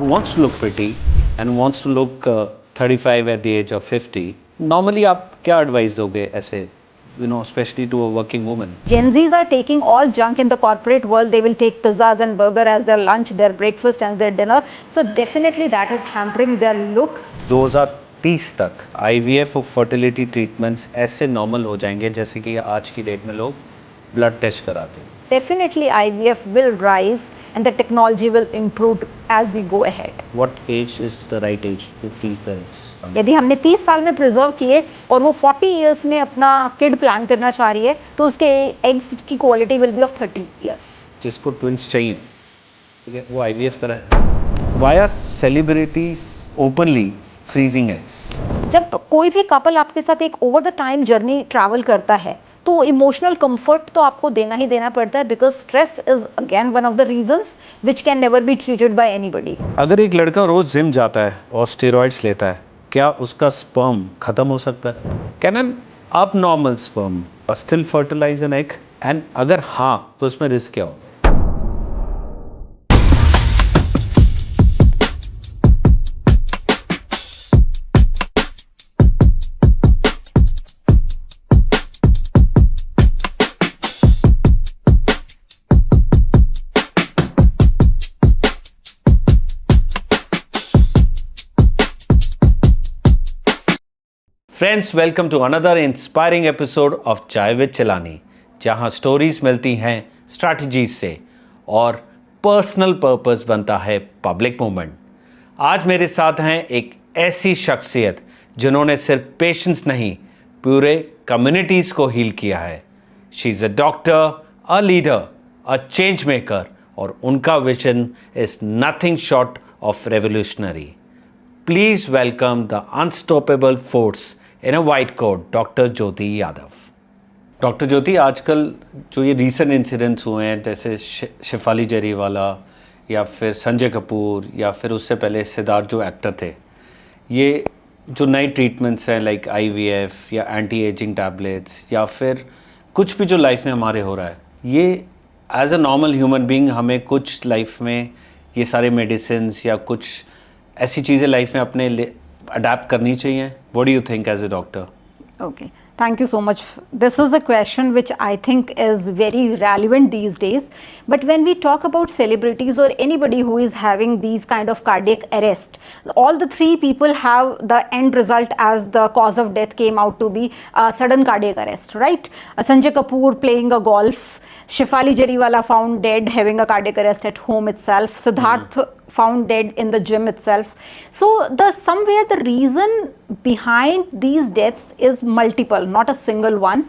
wants to look pretty and wants to look 35 at the age of 50, normally आप क्या advice दोगे ऐसे, especially to a working woman? Gen Zs are taking all junk in the corporate world. They will take pizzas and burger as their lunch, their breakfast and their dinner. So definitely that is hampering their looks. 2030 तक IVF और fertility treatments ऐसे normal हो जाएंगे जैसे कि आज की date में लोग blood test कराते हैं. Definitely IVF will rise and the technology will improve as we go ahead. What age is the right age to freeze the eggs? यदि हमने 30 साल में प्रिजर्व किए और वो 40 इयर्स में अपना किड प्लान करना चाह रही है तो उसके एग्स की quality will be of 30 years. जिसको ट्विंस चाहिए, ठीक है, वो IVF करा है. Why are celebrities openly freezing eggs? जब कोई भी कपल आपके साथ एक over the time journey travel करता है तो इमोशनल कंफर्ट तो आपको देना ही देना पड़ता है, because stress is again one of the reasons which can never be treated by anybody. अगर एक लड़का रोज जिम जाता है और स्टेरॉइड्स लेता है, क्या उसका स्पर्म खत्म हो सकता है? Can an abnormal sperm still fertilize an egg? And अगर हाँ तो इसमें रिस्क क्या हो? Friends, welcome to another inspiring episode of chai with Chilani, जहां स्टोरीज मिलती हैं स्ट्रैटेजीज से और पर्सनल पर्पस बनता है पब्लिक मूवमेंट. आज मेरे साथ हैं एक ऐसी शख्सियत जिन्होंने सिर्फ पेशेंट्स नहीं, पूरे कम्युनिटीज़ को हील किया है. She is a doctor, a leader, a change maker, और उनका vision is nothing short of revolutionary. Please welcome the unstoppable force in a white coat, doctor Jyoti Yadav. Doctor Jyoti, आजकल जो ये रीसेंट इंसिडेंट्स हुए हैं, जैसे शेफाली जरीवाला या फिर संजय कपूर या फिर उससे पहले सिद्धार्थ जो एक्टर थे, ये जो नए ट्रीटमेंट्स हैं लाइक IVF या एंटी एजिंग टैबलेट्स या फिर कुछ भी जो लाइफ में हमारे हो रहा है, ये as a normal human being हमें कुछ लाइफ में ये सारे मेडिसिन्स या कुछ ऐसी चीज़ें लाइफ में अपने अडेप्ट करनी चाहिए. What do you think as a doctor? Okay, thank you so much. This is a question which I think is very relevant these days. But when we talk about celebrities or anybody who is having these kind of cardiac arrest, all the three people have the end result as the cause of death came out to be sudden cardiac arrest, right? Sanjay Kapoor playing a golf, Shefali Jariwala found dead having a cardiac arrest at home itself, Siddharth found dead in the gym itself. So somewhere the reason behind these deaths is multiple, not a single one.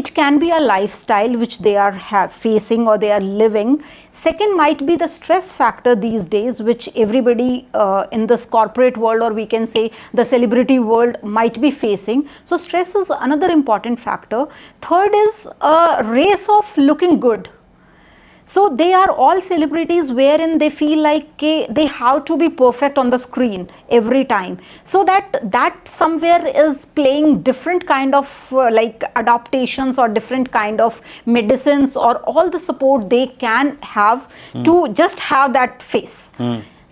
It can be a lifestyle which they are facing or they are living. Second might be the stress factor these days, which everybody in this corporate world, or we can say the celebrity world, might be facing. So stress is another important factor. Third is a race of looking good. So they are all celebrities wherein they feel like they have to be perfect on the screen every time. So that somewhere is playing different kind of like adaptations or different kind of medicines or all the support they can have to just have that face.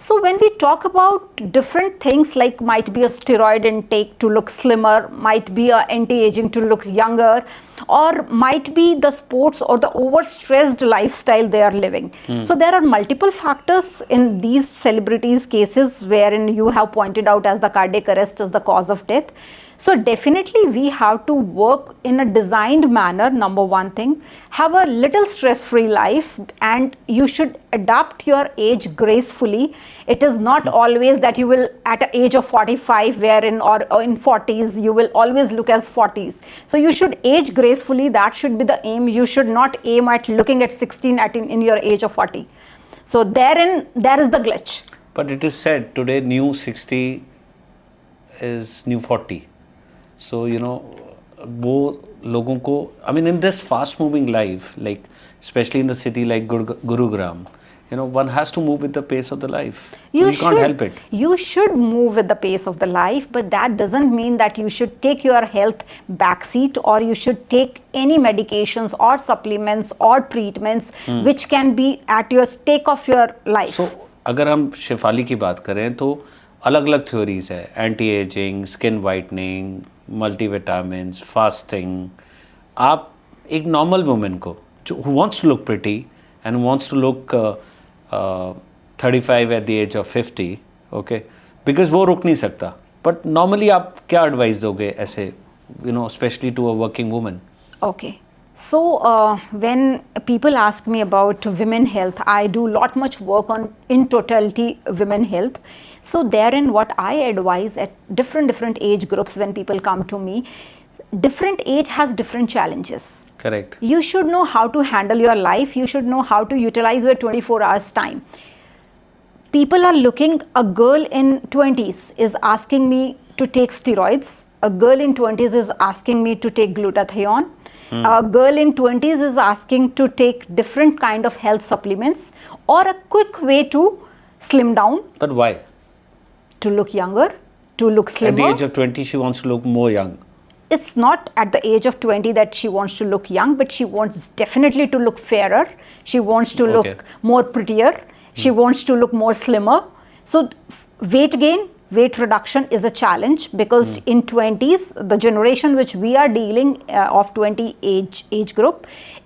So when we talk about different things, like might be a steroid intake to look slimmer, might be a anti-aging to look younger, or might be the sports or the overstressed lifestyle they are living. So there are multiple factors in these celebrities cases wherein you have pointed out as the cardiac arrest is the cause of death. So definitely we have to work in a designed manner. Number one thing, have a little stress-free life, and you should adapt your age gracefully. It is not always that you will at an age of 45 wherein or in 40s you will always look as 40s. So you should age gracefully. That should be the aim. You should not aim at looking at 16 in your age of 40. So there is the glitch. But it is said today new 60 is new 40. So, वो लोगों को, I mean, in this fast moving life, like especially in the city like Gurugram, one has to move with the pace of the life. You can't help it. You should move with the pace of the life, but that doesn't mean that you should take your health backseat or you should take any medications or supplements or treatments which can be at your stake of your life. So, अगर हम शेफाली की बात करें तो अलग अलग theories है, anti ageing, skin whitening, multivitamins, fasting. आप एक नॉर्मल वुमेन को जो who wants to look pretty and wants to look 35 at the age of 50, okay, because वो रुक नहीं सकता, बट नॉर्मली आप क्या एडवाइस दोगे ऐसे, specially to a working woman? Okay. So when people ask me about women health, I do lot much work on in totality women health. So therein what I advise at different age groups when people come to me, different age has different challenges. Correct. You should know how to handle your life. You should know how to utilize your 24 hours time. People are looking, a girl in 20s is asking me to take steroids. A girl in 20s is asking me to take glutathione. A girl in 20s is asking to take different kind of health supplements or a quick way to slim down. But why? To look younger, to look slimmer. At the age of 20, she wants to look more young. It's not at the age of 20 that she wants to look young, but she wants definitely to look fairer. She wants to Okay. look more prettier. She wants to look more slimmer. So weight gain, weight reduction is a challenge because in 20s, the generation which we are dealing of 20 age group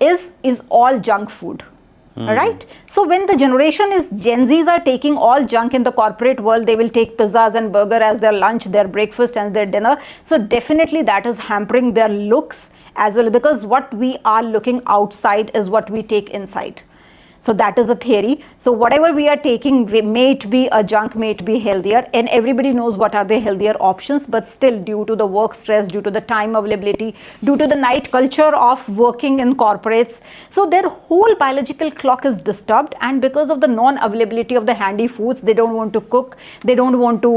is all junk food. Right? So when the generation is Gen Zs are taking all junk in the corporate world, they will take pizzas and burger as their lunch, their breakfast and their dinner. So definitely that is hampering their looks as well, because what we are looking outside is what we take inside. So that is a theory. So whatever we are taking, may it be a junk, may it be healthier, and everybody knows what are the healthier options, but still due to the work stress, due to the time availability, due to the night culture of working in corporates, so their whole biological clock is disturbed, and because of the non-availability of the handy foods, they don't want to cook, they don't want to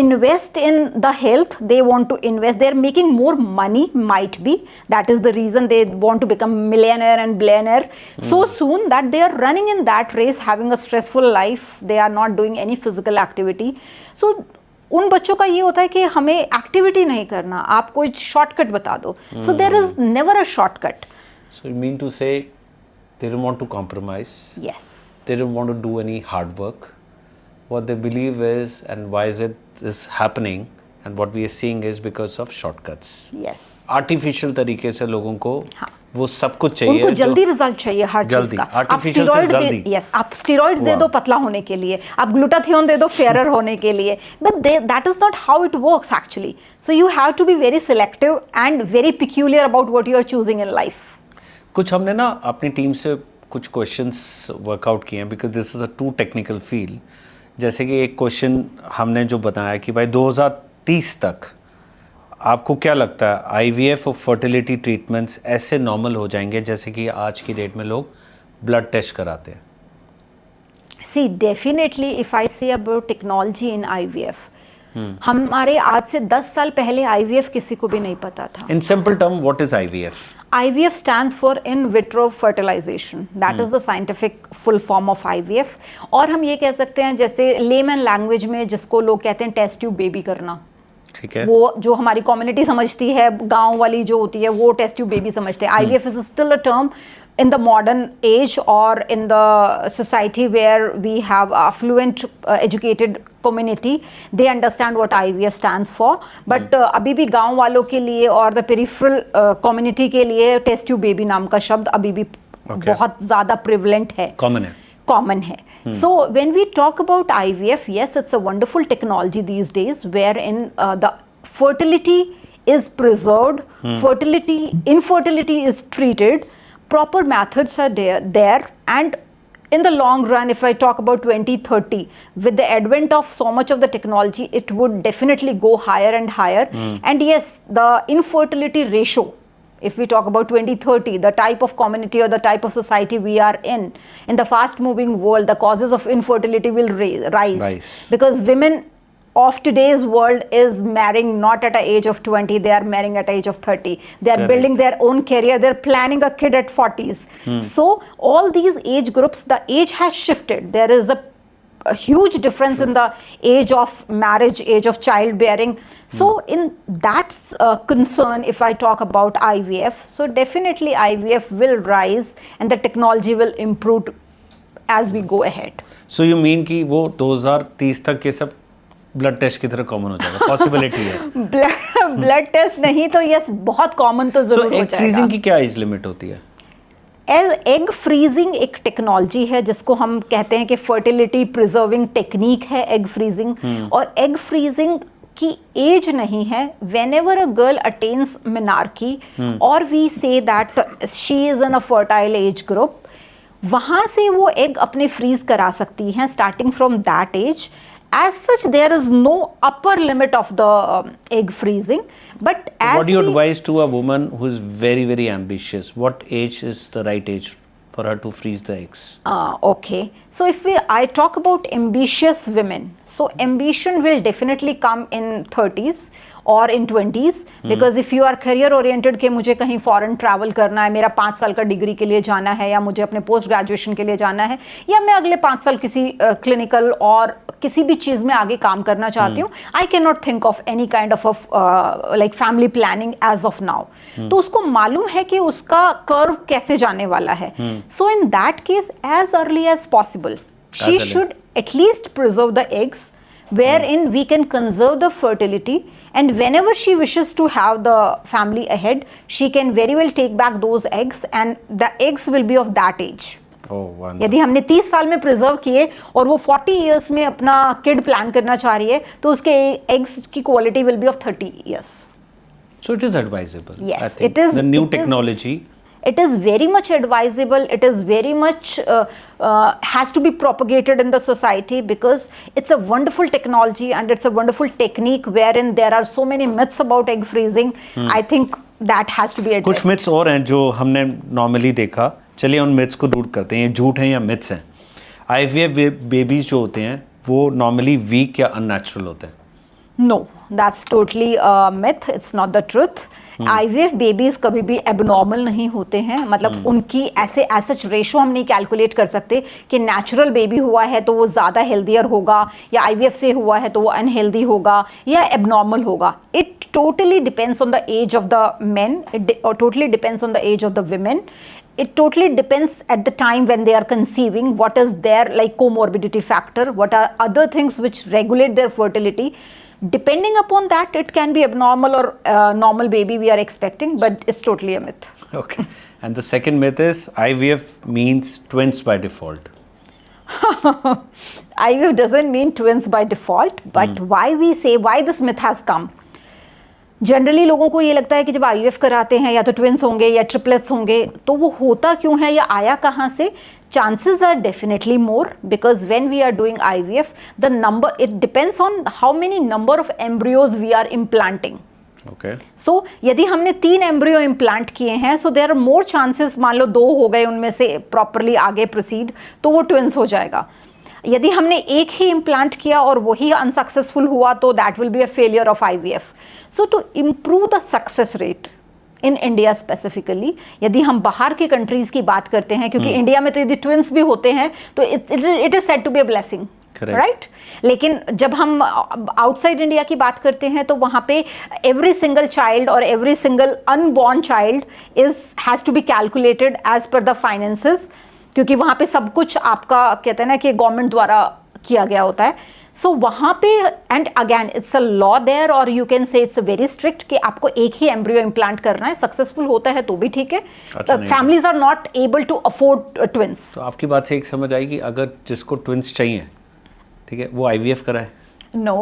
invest in the health, they want to invest, they're making more money, might be, that is the reason they want to become millionaire and billionaire so soon that they are running in that race, having a stressful life, they are not doing any physical activity. So उन बच्चों का ये होता है कि हमें activity नहीं करना, आप कोई शॉर्टकट बता दो. So there is never a shortcut. So you mean to say they don't want to compromise? Yes. They don't want to do any hard work. What they believe is, and why is it is happening, and what we are seeing is because of shortcuts. Yes. Artificial तरीके से लोगों को हाँ. वो सब कुछ चाहिए, उनको जल्दी रिजल्ट चाहिए हर चीज का. आप स्टेरॉइड दे, यस, आप स्टेरॉइड्स दे दो पतला होने के लिए, आप ग्लूटाथियोन दे दो फेयर होने के लिए, but that is not how it works actually. So you have to be very selective and very peculiar about what you are choosing in life. कुछ हमने ना अपनी टीम से कुछ क्वेश्चंस वर्कआउट किए हैं, because this is a too technical field. जैसे कि एक क्वेश्चन हमने जो बताया कि भाई 2030 तक आपको क्या लगता है आईवीएफ और फर्टिलिटी ट्रीटमेंट्स ऐसे नॉर्मल हो जाएंगे जैसे कि आज की डेट में लोग ब्लड टेस्ट कराते हैं? सी definitely if I say about technology in IVF, हमारे आज से 10 साल पहले आईवीएफ किसी को भी नहीं पता था. In simple term what is IVF? IVF stands for in vitro fertilization. That is the scientific full form of IVF. और हम ये कह सकते हैं जैसे layman language में जिसको लोग कहते हैं टेस्ट ट्यूब बेबी करना. ठीक है. वो जो हमारी कम्युनिटी समझती है, गांव वाली जो होती है, वो टेस्ट ट्यूब बेबी समझते हैं. IVF is still a term in the modern age or in the society where we have affluent educated community, they understand what IVF stands for. But अभी भी गांव वालों के लिए और the peripheral community के लिए टेस्ट ट्यूब बेबी नाम का शब्द अभी भी बहुत ज़्यादा prevalent है. Common है. So when we talk about IVF, yes, it's a wonderful technology these days wherein the fertility is preserved, infertility is treated, proper methods are there, and in the long run, if I talk about 2030, with the advent of so much of the technology, it would definitely go higher and higher. And yes, the infertility ratio, if we talk about 2030, the type of community or the type of society we are in the fast moving world, the causes of infertility will rise. Because women of today's world is marrying not at the age of 20, they are marrying at the age of 30. They are building their own career, they're planning a kid at 40s. So all these age groups, the age has shifted. There is a huge difference in the age of marriage, age of childbearing. So in that concern, if I talk about IVF, so definitely IVF will rise and the technology will improve as we go ahead. So you mean कि वो 2030 तक ये सब blood test की तरह common हो जाएगा, possibility है? ब्लड टेस्ट नहीं तो यस, बहुत कॉमन तो जरूर हो जाएगा। फ्रीजिंग की क्या एज लिमिट होती है? एग फ्रीजिंग एक टेक्नोलॉजी है जिसको हम कहते हैं कि फर्टिलिटी प्रिजर्विंग टेक्निक है एग फ्रीजिंग। और एग फ्रीजिंग की एज नहीं है। Whenever a girl attains menarche और we say that she is in a fertile age group, वहां से वो एग अपने फ्रीज करा सकती हैं starting from that age. As such, there is no upper limit of the egg freezing. But as what do you advise to a woman who is very, very ambitious? What age is the right age for her to freeze the eggs? Okay. So if I talk about ambitious women, so ambition will definitely come in 30s और in 20s, because if you are career oriented कि मुझे कहीं foreign travel करना है, मेरा 5 साल का degree के लिए जाना है, या मुझे अपने पोस्ट ग्रेजुएशन के लिए जाना है, या मैं अगले 5 साल किसी क्लिनिकल और किसी भी चीज़ में आगे काम करना चाहती हूँ, I cannot think of any kind of like family planning as of now. तो उसको मालूम है कि उसका कर्व कैसे जाने वाला है। So in that case as early as possible she should at least preserve the eggs wherein we can conserve the fertility, and whenever she wishes to have the family ahead, she can very well take back those eggs and the eggs will be of that age. यदि हमने 30 साल में preserve किए और वो 40 years में अपना kid plan करना चाह रही है, तो उसके एग्स की quality will be of 30 years. So it is advisable. Yes, it is the new technology. It is very much advisable. It is very much has to be propagated in the society because it's a wonderful technology and it's a wonderful technique wherein there are so many myths about egg freezing. I think that has to be addressed. कुछ myths और हैं जो हमने normally देखा, चलिए उन myths को दूर करते हैं। ये झूठ हैं या myths हैं? IVF बेबीज जो होते हैं वो नॉर्मली वीक या अननेचुरल होते हैं? No, that's totally a myth. It's not the truth. IVF babies कभी भी एबनॉर्मल नहीं होते हैं, मतलब उनकी ऐसे सच रेशो हम नहीं कैलकुलेट कर सकते कि नेचुरल बेबी हुआ है तो वो ज़्यादा हेल्दियर होगा, या IVF से हुआ है तो वो अनहेल्दी होगा या एबनॉर्मल होगा। It totally depends on the age of the men, it totally depends on the age of the women. It totally depends at the time when they are conceiving, what is their like comorbidity factor, what are other things which regulate their fertility. Depending upon that, it can be abnormal or normal baby we are expecting, but it's totally a myth. Okay. And the second myth is IVF means twins by default. IVF doesn't mean twins by default, but why this myth has come? Generally लोगों को ये लगता है कि जब IVF कराते हैं या तो ट्विंस होंगे या ट्रिपलेट्स होंगे, तो वो होता क्यों है या आया कहाँ से? Chances are definitely more because when we are doing IVF, the number, it depends on how many number of embryos we are implanting. Okay. So यदि हमने 3 एम्ब्रियो इम्प्लांट किए हैं, so there are more chances, मान लो 2 हो गए उनमें से properly आगे प्रोसीड, तो वो ट्विंस हो जाएगा। यदि हमने एक ही इम्प्लांट किया और वही अनसक्सेसफुल हुआ, तो that will be a failure of IVF. So to improve the success rate in India specifically, यदि हम बाहर के कंट्रीज की बात करते हैं, क्योंकि इंडिया में तो यदि ट्विंस भी होते हैं तो it is said to be a blessing, right? लेकिन जब हम आउटसाइड इंडिया की बात करते हैं तो वहाँ पे एवरी सिंगल चाइल्ड और every single unborn child has to be calculated as per the finances, क्योंकि वहाँ पे सब कुछ आपका कहते हैं ना कि गवर्नमेंट द्वारा किया गया होता है। सो वहाँ पे and again it's a law there, और you can say it's very strict कि आपको एक ही एम्ब्रियो इम्प्लांट करना है। सक्सेसफुल होता है तो भी ठीक है, families are not able to afford twins. तो आपकी बात से एक समझ आई कि अगर जिसको ट्विंस चाहिए, ठीक है, वो IVF कराए? No,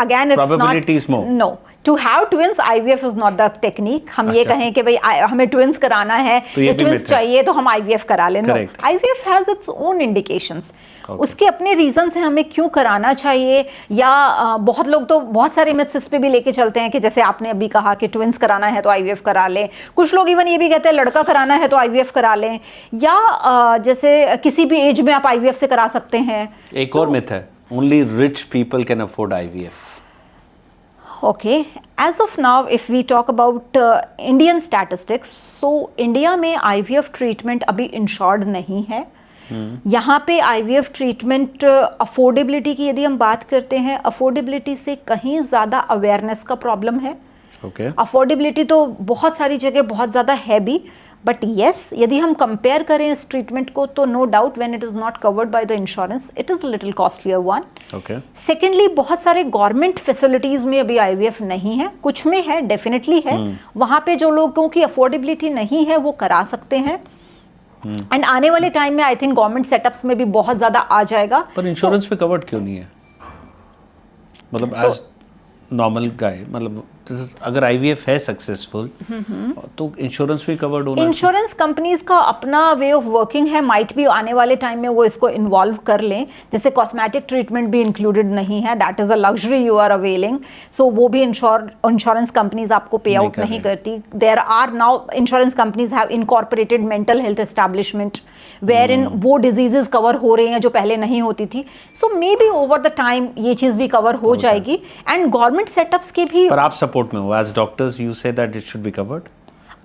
again it's Probability is more. No, to have twins, IVF is not the technique. हम ये कहें कि भाई हमें ट्विंस कराना है, या ट्विंस चाहिए तो हम IVF करा लें। No, IVF has its own indications. उसके अपने रीजन से हमें क्यों कराना चाहिए, या बहुत लोग तो बहुत सारे मिथ्स इस पे भी लेके चलते हैं कि जैसे आपने अभी कहा कि ट्विंस कराना है तो IVF करा लें। कुछ लोग इवन ये भी कहते हैं लड़का कराना है तो IVF करा लें, या जैसे किसी भी एज में आप IVF से करा सकते हैं। एक और मिथ है, only rich people can afford IVF. Okay, as of now, if we talk about Indian statistics, so India में IVF treatment अभी इंश्योर्ड नहीं है। यहाँ पे IVF ट्रीटमेंट अफोर्डेबिलिटी की यदि हम बात करते हैं, अफोर्डेबिलिटी से कहीं ज़्यादा अवेयरनेस का प्रॉब्लम है। Okay. अफोर्डेबिलिटी तो बहुत सारी जगह बहुत ज़्यादा है भी, बट येस, यदि हम कंपेयर करें इस ट्रीटमेंट को तो no doubt when it is not covered by the insurance it is little costlier one. Okay. Secondly, बहुत सारे गवर्नमेंट फैसिलिटीज़ में अभी IVF नहीं है, कुछ में है, डेफिनेटली है. वहाँ पे जो लोगों की अफोर्डेबिलिटी नहीं है वो करा सकते हैं. एंड आने वाले टाइम में आई थिंक गवर्नमेंट सेटअप्स में भी बहुत ज़्यादा आ जाएगा. पर इंश्योरेंस पे कवर्ड क्यों नहीं है? मतलब एज नॉर्मल गाय, मतलब अगर IVF है सक्सेसफुल तो इंश्योरेंस भी कवर्ड होना. इंश्योरेंस कंपनीज का अपना वे ऑफ वर्किंग है, माइट भी आने वाले टाइम में वो इसको इन्वॉल्व कर लें. जैसे कॉस्मेटिक ट्रीटमेंट भी इंक्लूडेड नहीं है, that is a luxury you are availing, so वो भी इंश्योरेंस कंपनीज आपको पे आउट नहीं करती. There are now insurance companies have incorporated mental health establishment wherein वो डिजीजेस कवर हो रही हैं जो पहले नहीं होती थी. So maybe over the time ये चीज़ भी कवर हो जाएगी. एंड गवर्नमेंट सेटअप्स के भी पर आप सपोर्ट में हो as doctors, you say that it should be covered.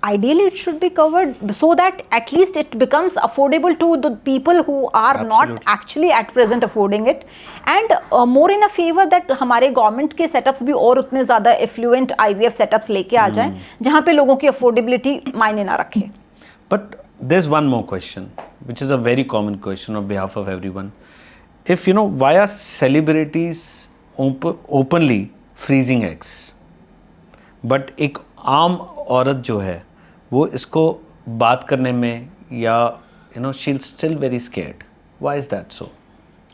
Ideally, it should be covered so that at least it becomes affordable to the people who are not actually at present affording it, and more in a favor that हमारे government के setups भी और उतने ज़्यादा effluent IVF setups लेके आ जाएं जहाँ पे लोगों की अफोर्डेबिलिटी मायने ना रखे. But there's one more question, which is a very common question on behalf of everyone. If you know, why are celebrities openly freezing eggs? But एक आम औरत जो है वो इसको बात करने में या she'll still very scared. Why is that so?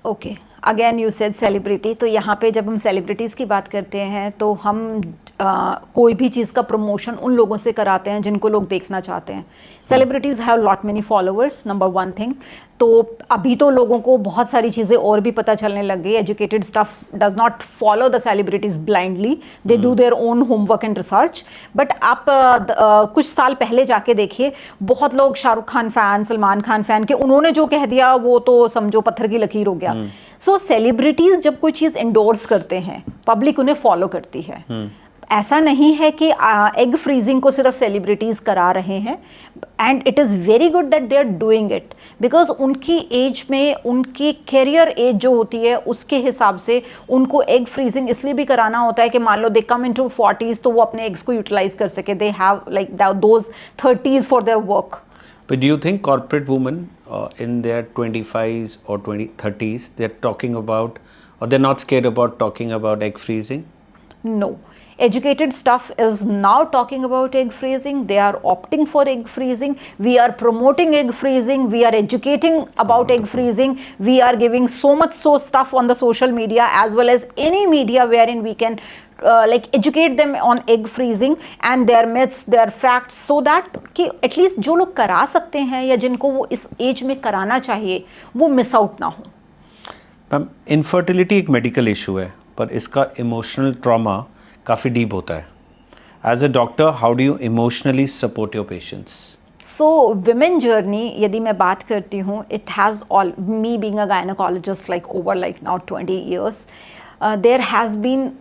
Okay, again you said celebrity. तो यहाँ पे जब हम सेलिब्रिटीज़ की बात करते हैं तो हम कोई भी चीज़ का प्रमोशन उन लोगों से कराते हैं जिनको लोग देखना चाहते हैं. Celebrities have lot many followers, number one thing. तो अभी तो लोगों को बहुत सारी चीज़ें और भी पता चलने लग गई. Educated stuff does not follow the celebrities blindly, they do their own homework and research. But आप कुछ साल पहले जाके देखिए, बहुत लोग शाहरुख खान फ़ैन, सलमान खान फ़ैन के उन्होंने जो कह दिया वो तो समझो पत्थर की लकीर हो गया. सो सेलिब्रिटीज़ जब कोई चीज़ इंडोर्स करते हैं, पब्लिक उन्हें फॉलो करती है. ऐसा नहीं है कि एग फ्रीजिंग को सिर्फ सेलिब्रिटीज़ करा रहे हैं. And it is very good that they are doing it because उनकी एज में, उनकी कैरियर एज जो होती है उसके हिसाब से उनको एग फ्रीजिंग इसलिए भी कराना होता है कि मान लो दे कम इनटू 40s तो वो अपने एग्स को यूटिलाइज कर सके. They have like those 30s for their work. But do you think corporate women in their 25s or 30s, they're talking about, or they're not scared about talking about egg freezing? No. Educated stuff is now talking about egg freezing. They are opting for egg freezing. We are promoting egg freezing. We are educating about egg freezing. We are giving so much stuff on the social media as well as any media wherein we can like educate them on egg freezing and their myths, their facts, so that कि at least जो लोग करा सकते हैं या जिनको वो इस एज में कराना चाहिए वो मिस आउट ना हो. मैम, इनफर्टिलिटी एक मेडिकल इशू है पर इसका इमोशनल ट्रॉमा काफ़ी डीप होता है. As a doctor, how do you emotionally support your patients? So women journey यदि मैं बात करती हूँ, it has all me being a gynaecologist like over like now 20 years, there has been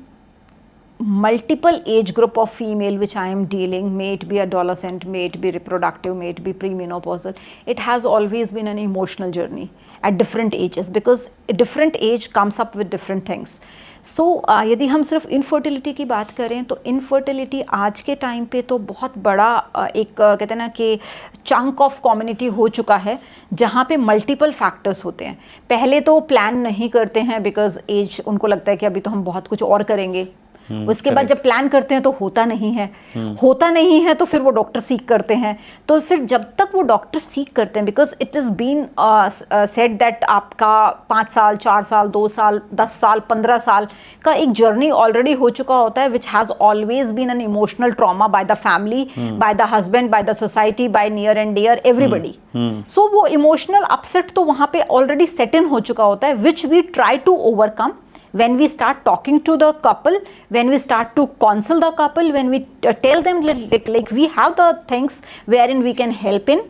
multiple age group of female which I am dealing, may it be adolescent, may it be reproductive, may it be premenopausal. It has always been an emotional journey at different ages because a different age comes up with different things. So यदि हम सिर्फ infertility की बात करें तो infertility आज के time पे तो बहुत बड़ा एक कहते हैं ना कि चंक ऑफ कम्युनिटी हो चुका है जहाँ पे मल्टीपल फैक्टर्स होते हैं. पहले तो प्लान नहीं करते हैं बिकॉज एज, उनको लगता है कि अभी तो हम बहुत कुछ और करेंगे. उसके बाद जब प्लान करते हैं तो होता नहीं है तो फिर वो डॉक्टर सीक करते हैं. तो फिर जब तक वो डॉक्टर सीक करते हैं, because it is been said that आपका 5 साल, 4 साल, 2 साल, 10 साल, 15 साल का एक जर्नी ऑलरेडी हो चुका होता है which has always been an emotional trauma by the family, by the husband, by the society, by near and dear, everybody. So वो इमोशनल अपसेट तो वहाँ पे ऑलरेडी सेट इन हो चुका होता है which we try to overcome when we start talking to the couple, when we start to counsel the couple, when we tell them like we have the things wherein we can help in,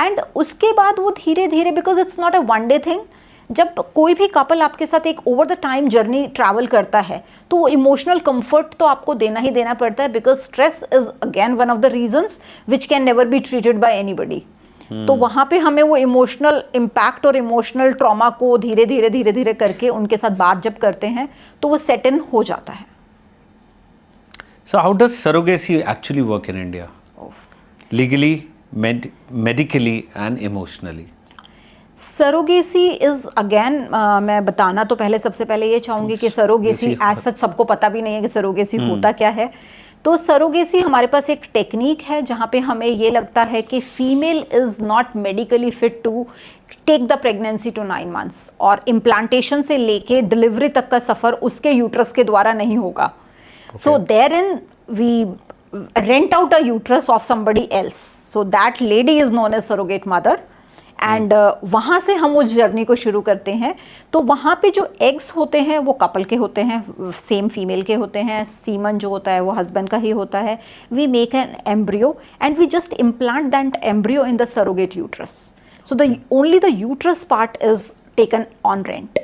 and उसके बाद वो धीरे धीरे, because it's not a one day thing, जब कोई भी couple आपके साथ एक over the time journey travel करता है तो वो इमोशनल कंफर्ट तो आपको देना ही देना पड़ता है because stress is again one of the reasons which can never be treated by anybody. तो वहाँ पे हमें वो इमोशनल इम्पैक्ट और इमोशनल ट्रॉमा को धीरे धीरे करके उनके साथ बात जब करते हैं तो वो सेट इन हो जाता है. So how does surrogacy actually work in India? Legally, medically and emotionally? Surrogacy is again, मैं बताना तो पहले सबसे पहले ये चाहूँगी कि सरोगेसी एज सच सबको पता भी नहीं है कि सरोगेसी होता क्या है। तो सरोगेसी हमारे पास एक टेक्निक है जहाँ पे हमें ये लगता है कि female is not medically fit to take the pregnancy to 9 months, और इम्प्लांटेशन से लेके डिलीवरी तक का सफ़र उसके यूट्रस के द्वारा नहीं होगा। So therein we rent out a uterus of somebody else, so that lady is known as surrogate mother, and वहाँ से हम उस जर्नी को शुरू करते हैं। तो वहाँ पे जो एग्स होते हैं वो कपल के होते हैं, सेम फीमेल के होते हैं, सीमन जो होता है वो हस्बैंड का ही होता है। We make an embryo and we just implant that embryo in the surrogate uterus, so the only the uterus part is taken on rent.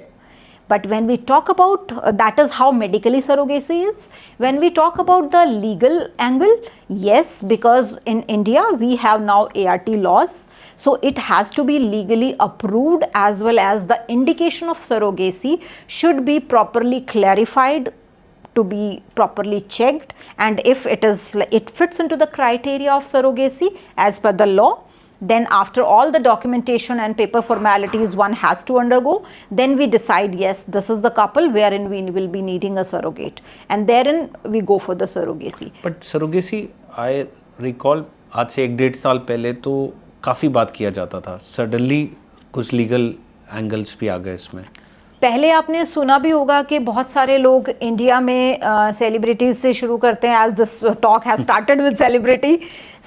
But when we talk about, that is how medically surrogacy is. When we talk about the legal angle, yes, because in India we have now ART laws, so it has to be legally approved, as well as the indication of surrogacy should be properly clarified, to be properly checked, and if it fits into the criteria of surrogacy as per the law, then after all the documentation and paper formalities one has to undergo, then we decide, yes, this is the couple wherein we will be needing a surrogate, and therein we go for the surrogacy. But surrogacy, I recall आज से 1-1.5 साल पहले तो काफ़ी बात किया जाता था, सडनली कुछ लीगल एंगल्स भी आ गए इसमें। पहले आपने सुना भी होगा कि बहुत सारे लोग इंडिया में सेलिब्रिटीज से शुरू करते हैं, as this talk has started with celebrity.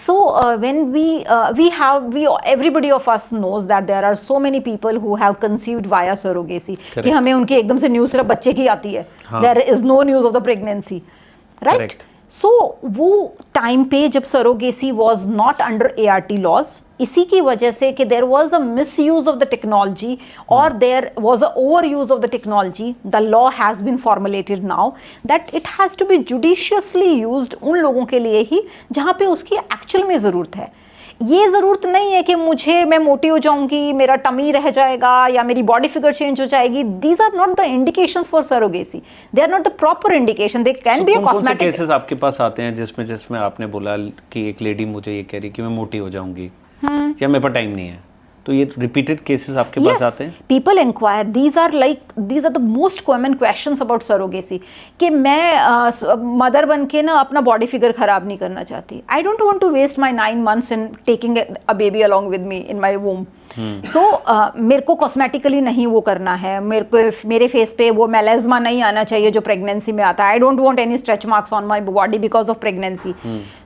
So when we everybody of us knows that there are so many people who have conceived via surrogacy, कि हमें उनकी एकदम से न्यूज़ सिर्फ बच्चे की आती है, there is no news of the pregnancy, right? So वो टाइम पे जब surrogacy was not under ART laws, इसी की वजह से कि there was a misuse of the technology और there was a overuse of the technology, the law has been formulated now that it has to be judiciously used उन लोगों के लिए ही जहाँ पे उसकी एक्चुअल में ज़रूरत है। ये ज़रूरत नहीं है कि मैं मोटी हो जाऊंगी, मेरा टमी रह जाएगा या मेरी बॉडी फिगर चेंज हो जाएगी। These are not the indications for surrogacy, they are not the proper indication, they can be a cosmetic. Cases आपके पास आते हैं जिसमें आपने बोला कि एक लेडी मुझे ये कह रही कि मैं मोटी हो जाऊंगी या मेरे पास टाइम नहीं है, तो ये रिपीटेड केसेस आपके पास आते हैं? People inquire, these are the most common questions about surrogacy, कि मैं मदर बन के ना अपना बॉडी फिगर खराब नहीं करना चाहती। I don't want to waste my 9 months in taking a baby along with me in my womb. So मेरे को कॉस्मेटिकली नहीं वो करना है, मेरे फेस पे वो मेलेज्मा नहीं आना चाहिए जो प्रेगनेंसी में आता है। I don't want any stretch marks on my body because of pregnancy.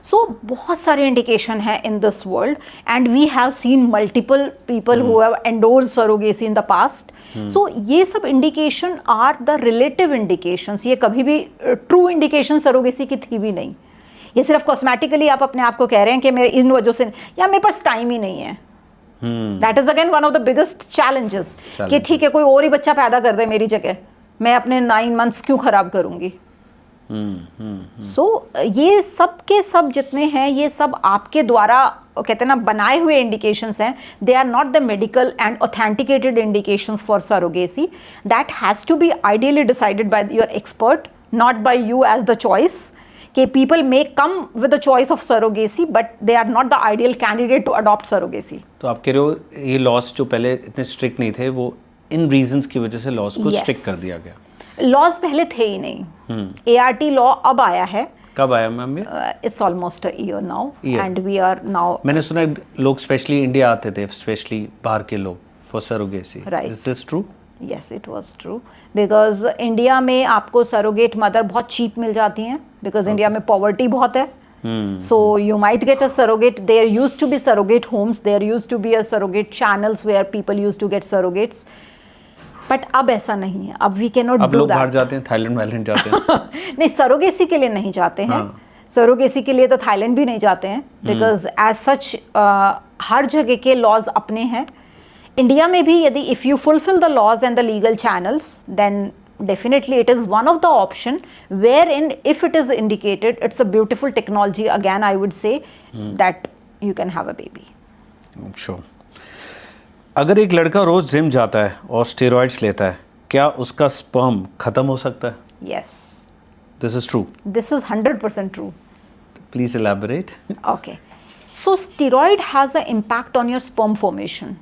So बहुत सारे इंडिकेशन है in this world, and we have seen multiple people who have endorsed surrogacy in the past. So ये सब indication are the relative indications, ये कभी भी true indication surrogacy की थी भी नहीं। ये सिर्फ कॉस्मेटिकली आप अपने आप को कह रहे हैं कि मेरे इन वजह से, या मेरे पास टाइम ही नहीं है। That is again one of the biggest challenges, कि ठीक है कोई और ही बच्चा पैदा कर दे मेरी जगह, मैं अपने 9 months क्यों खराब करूंगी। सो ये सब के सब जितने हैं, ये सब आपके द्वारा कहते हैं ना बनाए हुए इंडिकेशंस हैं। They are not the medical and authenticated indications for surrogacy, that has to be ideally decided by your expert, not by you as the choice. कि people may come with the choice of surrogacy, but they are not the ideal candidate to adopt surrogacy. तो आप कह रहे हो ये loss जो पहले इतने स्ट्रिक्ट नहीं थे, वो इन रीजंस की वजह से लॉस को स्ट्रिक्ट कर दिया गया। लॉज पहले थे ही नहीं। ART लॉ अब आया है। कब आया मैम ये? It's almost a year now, and we are now. मैंने सुना लोग स्पेशली इंडिया आते थे, स्पेशली बाहर के लोग, for surrogacy. Right, is this true? Yes, it was true, because India में आपको सरोगेट मदर बहुत चीप मिल जाती हैं, बिकॉज इंडिया में पॉवर्टी बहुत है। So you might get a surrogate. There used to be surrogate homes. There used to be a surrogate channels where people used to get surrogates. But अब ऐसा नहीं है। अब we cannot do that. अब लोग बाहर जाते हैं, थाईलैंड जाते हैं। नहीं, सरोगेसी के लिए नहीं जाते हैं। सरोगेसी के लिए तो थाईलैंड भी नहीं जाते हैं, बिकॉज एज सच हर जगह के लॉज अपने हैं। इंडिया में भी यदि if you fulfil the laws and the legal channels, then definitely it is one of the option wherein if it is indicated, it's a beautiful technology again, I would say, that you can have a baby. Sure. अगर एक लड़का रोज gym जाता है और steroids लेता है, क्या उसका स्पर्म खत्म हो सकता है? Yes. This is true. This is 100% true. Please elaborate. Okay. So steroid has an impact on your sperm formation.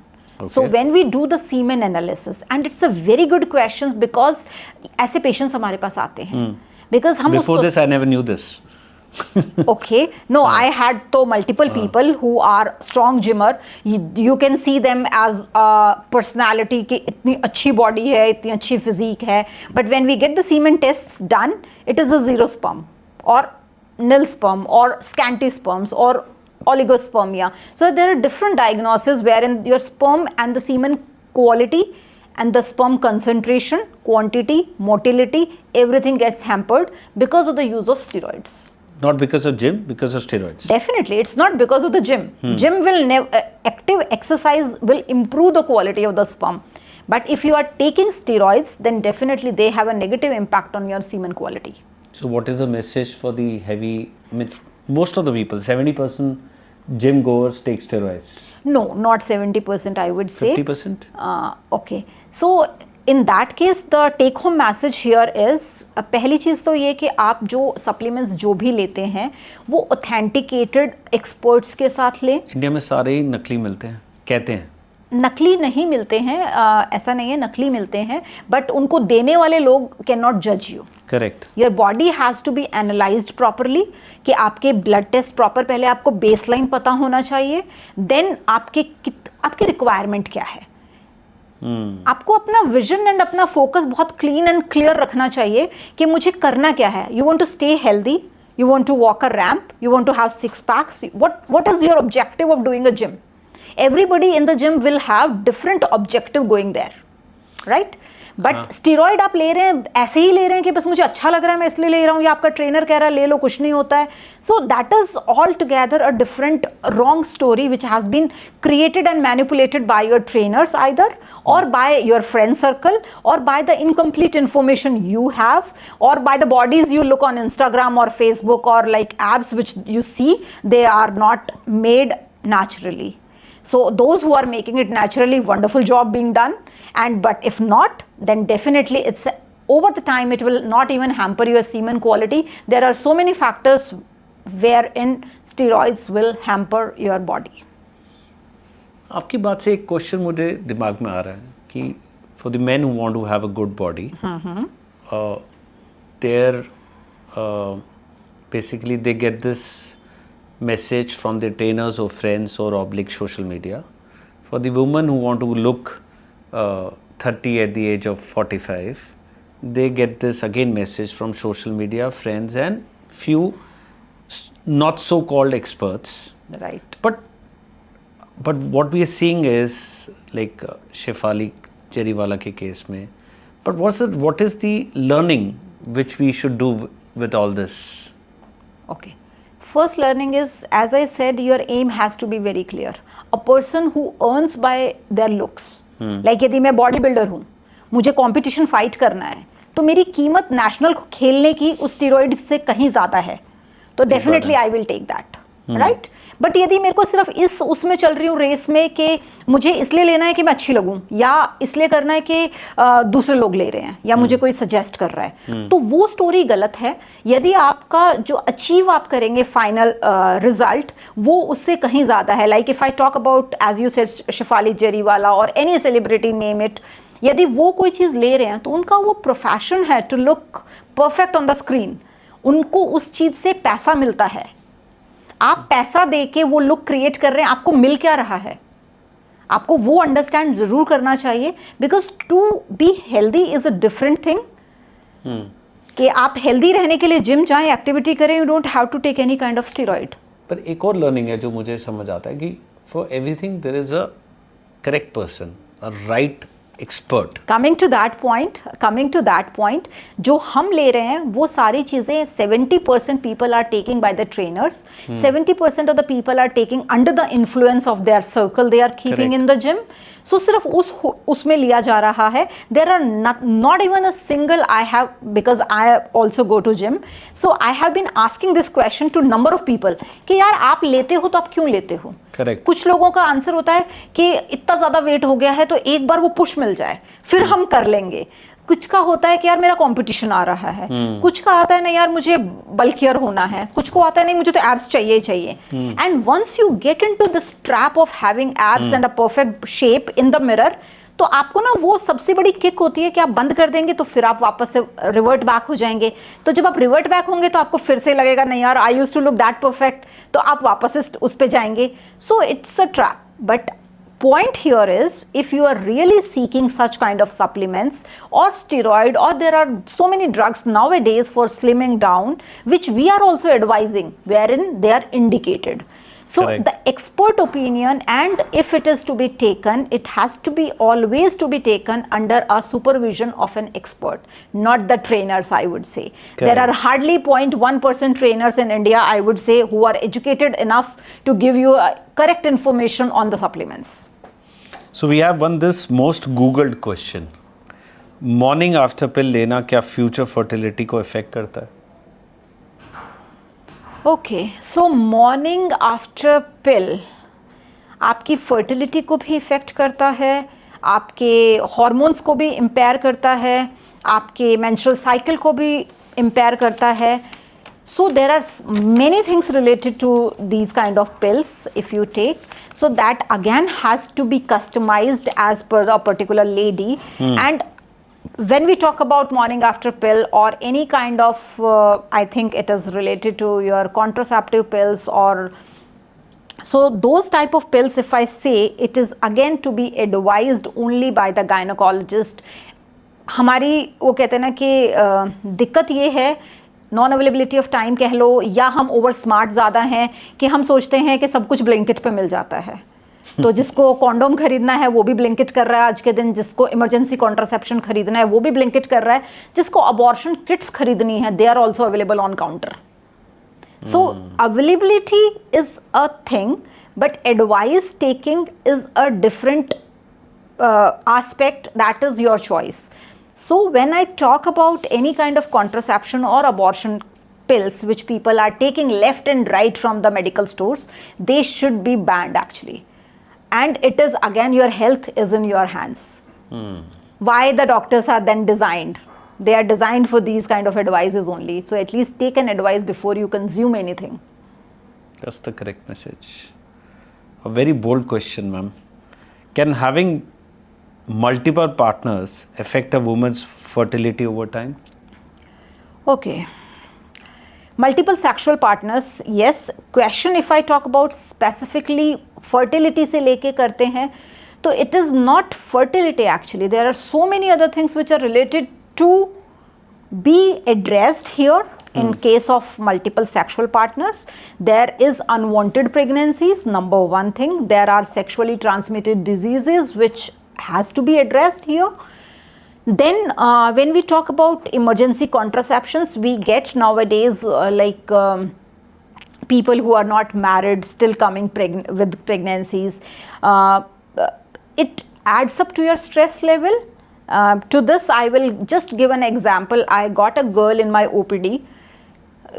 So Okay. when we do the semen analysis, and it's a very good question because ऐसे patients हमारे पास आते हैं. Because हम Before this, I never knew this. Okay, no, I had तो multiple people who are strong gymmer. You can see them as a personality कि इतनी अच्छी body है, इतनी अच्छी physique है. But when we get the semen tests done, it is a zero sperm or nil sperm or scanty sperms or oligospermia. So there are different diagnoses wherein your sperm and the semen quality and the sperm concentration, quantity, motility, everything gets hampered because of the use of steroids. Not because of gym, because of steroids. Definitely, it's not because of the gym. Gym will active exercise will improve the quality of the sperm. But if you are taking steroids, then definitely they have a negative impact on your semen quality. So what is the message for the heavy, I mean, most of the people, 70% gym goers take steroids. No, not 70%, I would say. 50%? Okay. So in that case, the take home message here is पहली चीज़ तो ये कि आप जो supplements जो भी लेते हैं वो authenticated experts के साथ लें. इंडिया में सारे ही नकली मिलते हैं, कहते हैं. नकली नहीं मिलते हैं, ऐसा नहीं है, नकली मिलते हैं, बट उनको देने वाले लोग कैन नॉट जज you. Correct. Your body has to be analysed properly कि आपके ब्लड टेस्ट प्रॉपर, पहले आपको बेसलाइन पता होना चाहिए, देन आपकी रिक्वायरमेंट क्या है. आपको अपना विजन एंड अपना फोकस बहुत क्लीन एंड क्लियर रखना चाहिए कि मुझे करना क्या है. You want to stay healthy, you want to walk a ramp, you want to have six packs. What is your objective of doing a gym? Everybody in the gym will have different objective going there, right? But steroid आप ले रहे हैं, ऐसे ही ले रहे हैं कि बस मुझे अच्छा लग रहा है मैं इसलिए ले रहा हूँ, या आपका ट्रेनर कह रहा है ले लो, कुछ नहीं होता है. So that is altogether a different wrong story which has been created and manipulated by your trainers either, or by your friend circle, or by the incomplete information you have, or by the bodies you look on Instagram or Facebook, or like abs which you see, they are not made naturally. So those who are making it naturally, wonderful job being done, but if not, then definitely it's over the time it will not even hamper your semen quality. There are so many factors wherein steroids will hamper your body. आपकी बात से एक question मुझे दिमाग में आ रहा है कि for the men who want to have a good body, basically they get this message from their trainers or friends or oblique social media. For the women who want to look 30 at the age of 45, they get this again message from social media, friends and few not so called experts. Right. But what we are seeing is like Shefali Jariwala ke case mein. But what is the learning which we should do with all this? Okay. First learning is, as I said, your aim has to be very clear. A person who earns by their looks, like यदि मैं body builder हूँ, मुझे competition fight करना है, तो मेरी कीमत national खेलने की उस स्टीरॉइड से कहीं ज़्यादा है, तो definitely I will take that, right. But यदि मेरे को सिर्फ उसमें चल रही हूँ रेस में कि मुझे इसलिए लेना है कि मैं अच्छी लगूँ, या इसलिए करना है कि दूसरे लोग ले रहे हैं, या मुझे कोई सजेस्ट कर रहा है, तो वो स्टोरी गलत है. यदि आपका जो अचीव आप करेंगे फाइनल रिजल्ट वो उससे कहीं ज़्यादा है, like if I talk about as you said Shefali Jariwala और एनी सेलिब्रिटी नेम इट, यदि वो कोई चीज़ ले रहे हैं तो उनका वो प्रोफेशन है to look perfect on the screen. उनको उस चीज़ से पैसा मिलता है. आप पैसा दे के वो लुक क्रिएट कर रहे हैं, आपको मिल क्या रहा है, आपको वो अंडरस्टैंड जरूर करना चाहिए. Because to be healthy is a different thing. कि आप हेल्दी रहने के लिए जिम जाएं, एक्टिविटी करें, you don't have to take any kind of steroid. पर एक और लर्निंग है जो मुझे समझ आता है कि for everything there is a correct person, a right expert. Coming to that point, जो हम ले रहे हैं वो सारी चीज़ें 70% people are taking by the trainers, 70% of the people are taking under the influence of their circle they are keeping in the gym. So सिर्फ उसमें लिया जा रहा है. There are not even a single, I have, because I also go to gym, so I have been asking this question to number of people कि यार आप लेते हो तो आप क्यों लेते हो. Correct. कुछ लोगों का आंसर होता है कि इतना ज़्यादा वेट हो गया है तो एक बार वो पुश मिल जाए फिर हम कर लेंगे. कुछ का होता है कि यार मेरा कंपटीशन आ रहा है, कुछ का आता है नहीं यार मुझे बल्कियर होना है, कुछ को आता है नहीं मुझे तो एब्स चाहिए ही चाहिए. And once you get into this trap of having abs and a perfect shape in the mirror, तो आपको ना वो सबसे बड़ी किक होती है कि आप बंद कर देंगे तो फिर आप वापस से रिवर्ट बैक हो जाएंगे. तो जब आप रिवर्ट बैक होंगे तो आपको फिर से लगेगा नहीं यार I used to look that perfect, तो आप वापस उस पे जाएंगे. So it's a trap. But point here is if you are really seeking such kind of supplements or steroid, or there are so many drugs nowadays for slimming down which we are also advising wherein they are indicated. So Correct. the expert opinion, and if it is to be taken, it has to be always to be taken under a supervision of an expert, not the trainers, I would say. Correct. There are hardly 0.1% trainers in India, I would say, who are educated enough to give you correct information on the supplements. So we have one this most googled question. Morning after pill लेना क्या future fertility को effect करता है? Okay, so morning after pill आपकी fertility को भी effect करता है, आपके हॉर्मोन्स को भी इम्पेयर करता है, आपके मेंस्ट्रुअल साइकिल को भी इम्पेयर करता है. So there are many things related to these kind of pills if you take. So that again has to be customized as per a particular lady. And when we talk about morning after pill or any kind of, I think it is related to your contraceptive pills or so those type of pills, if I say, it is again to be advised only by the gynecologist. हमारी वो कहते हैं ना कि दिक्कत ये है, non availability of time कह लो, या हम ओवर स्मार्ट ज़्यादा हैं कि हम सोचते हैं कि सब कुछ ब्लिंकिट पे मिल जाता है. तो जिसको कॉन्डोम खरीदना है वो भी ब्लिंकिट कर रहा है आज के दिन, जिसको इमरजेंसी कॉन्ट्रासेप्शन खरीदना है वो भी ब्लिंकिट कर रहा है, जिसको अबॉर्शन किट्स खरीदनी है they are also available on counter. So availability is a thing, but advice taking is a different aspect. That is your choice. So when I talk about any kind of contraception or abortion pills which people are taking left and right from the medical stores, they should be banned actually. And it is again, your health is in your hands. Why the doctors are then designed? They are designed for these kind of advices only. So at least take an advice before you consume anything. That's the correct message. A very bold question, ma'am. Can having multiple partners affect a woman's fertility over time? Okay. Multiple sexual partners, yes. Question if I talk about specifically fertility से लेके करते हैं, तो it is not fertility actually. There are so many other things which are related to be addressed here. In case of multiple sexual partners, there is unwanted pregnancies, number one thing. There are sexually transmitted diseases which has to be addressed here. Then when we talk about emergency contraceptions, we get nowadays people who are not married still coming with pregnancies. It adds up to your stress level. To this I will just give an example. I got a girl in my OPD,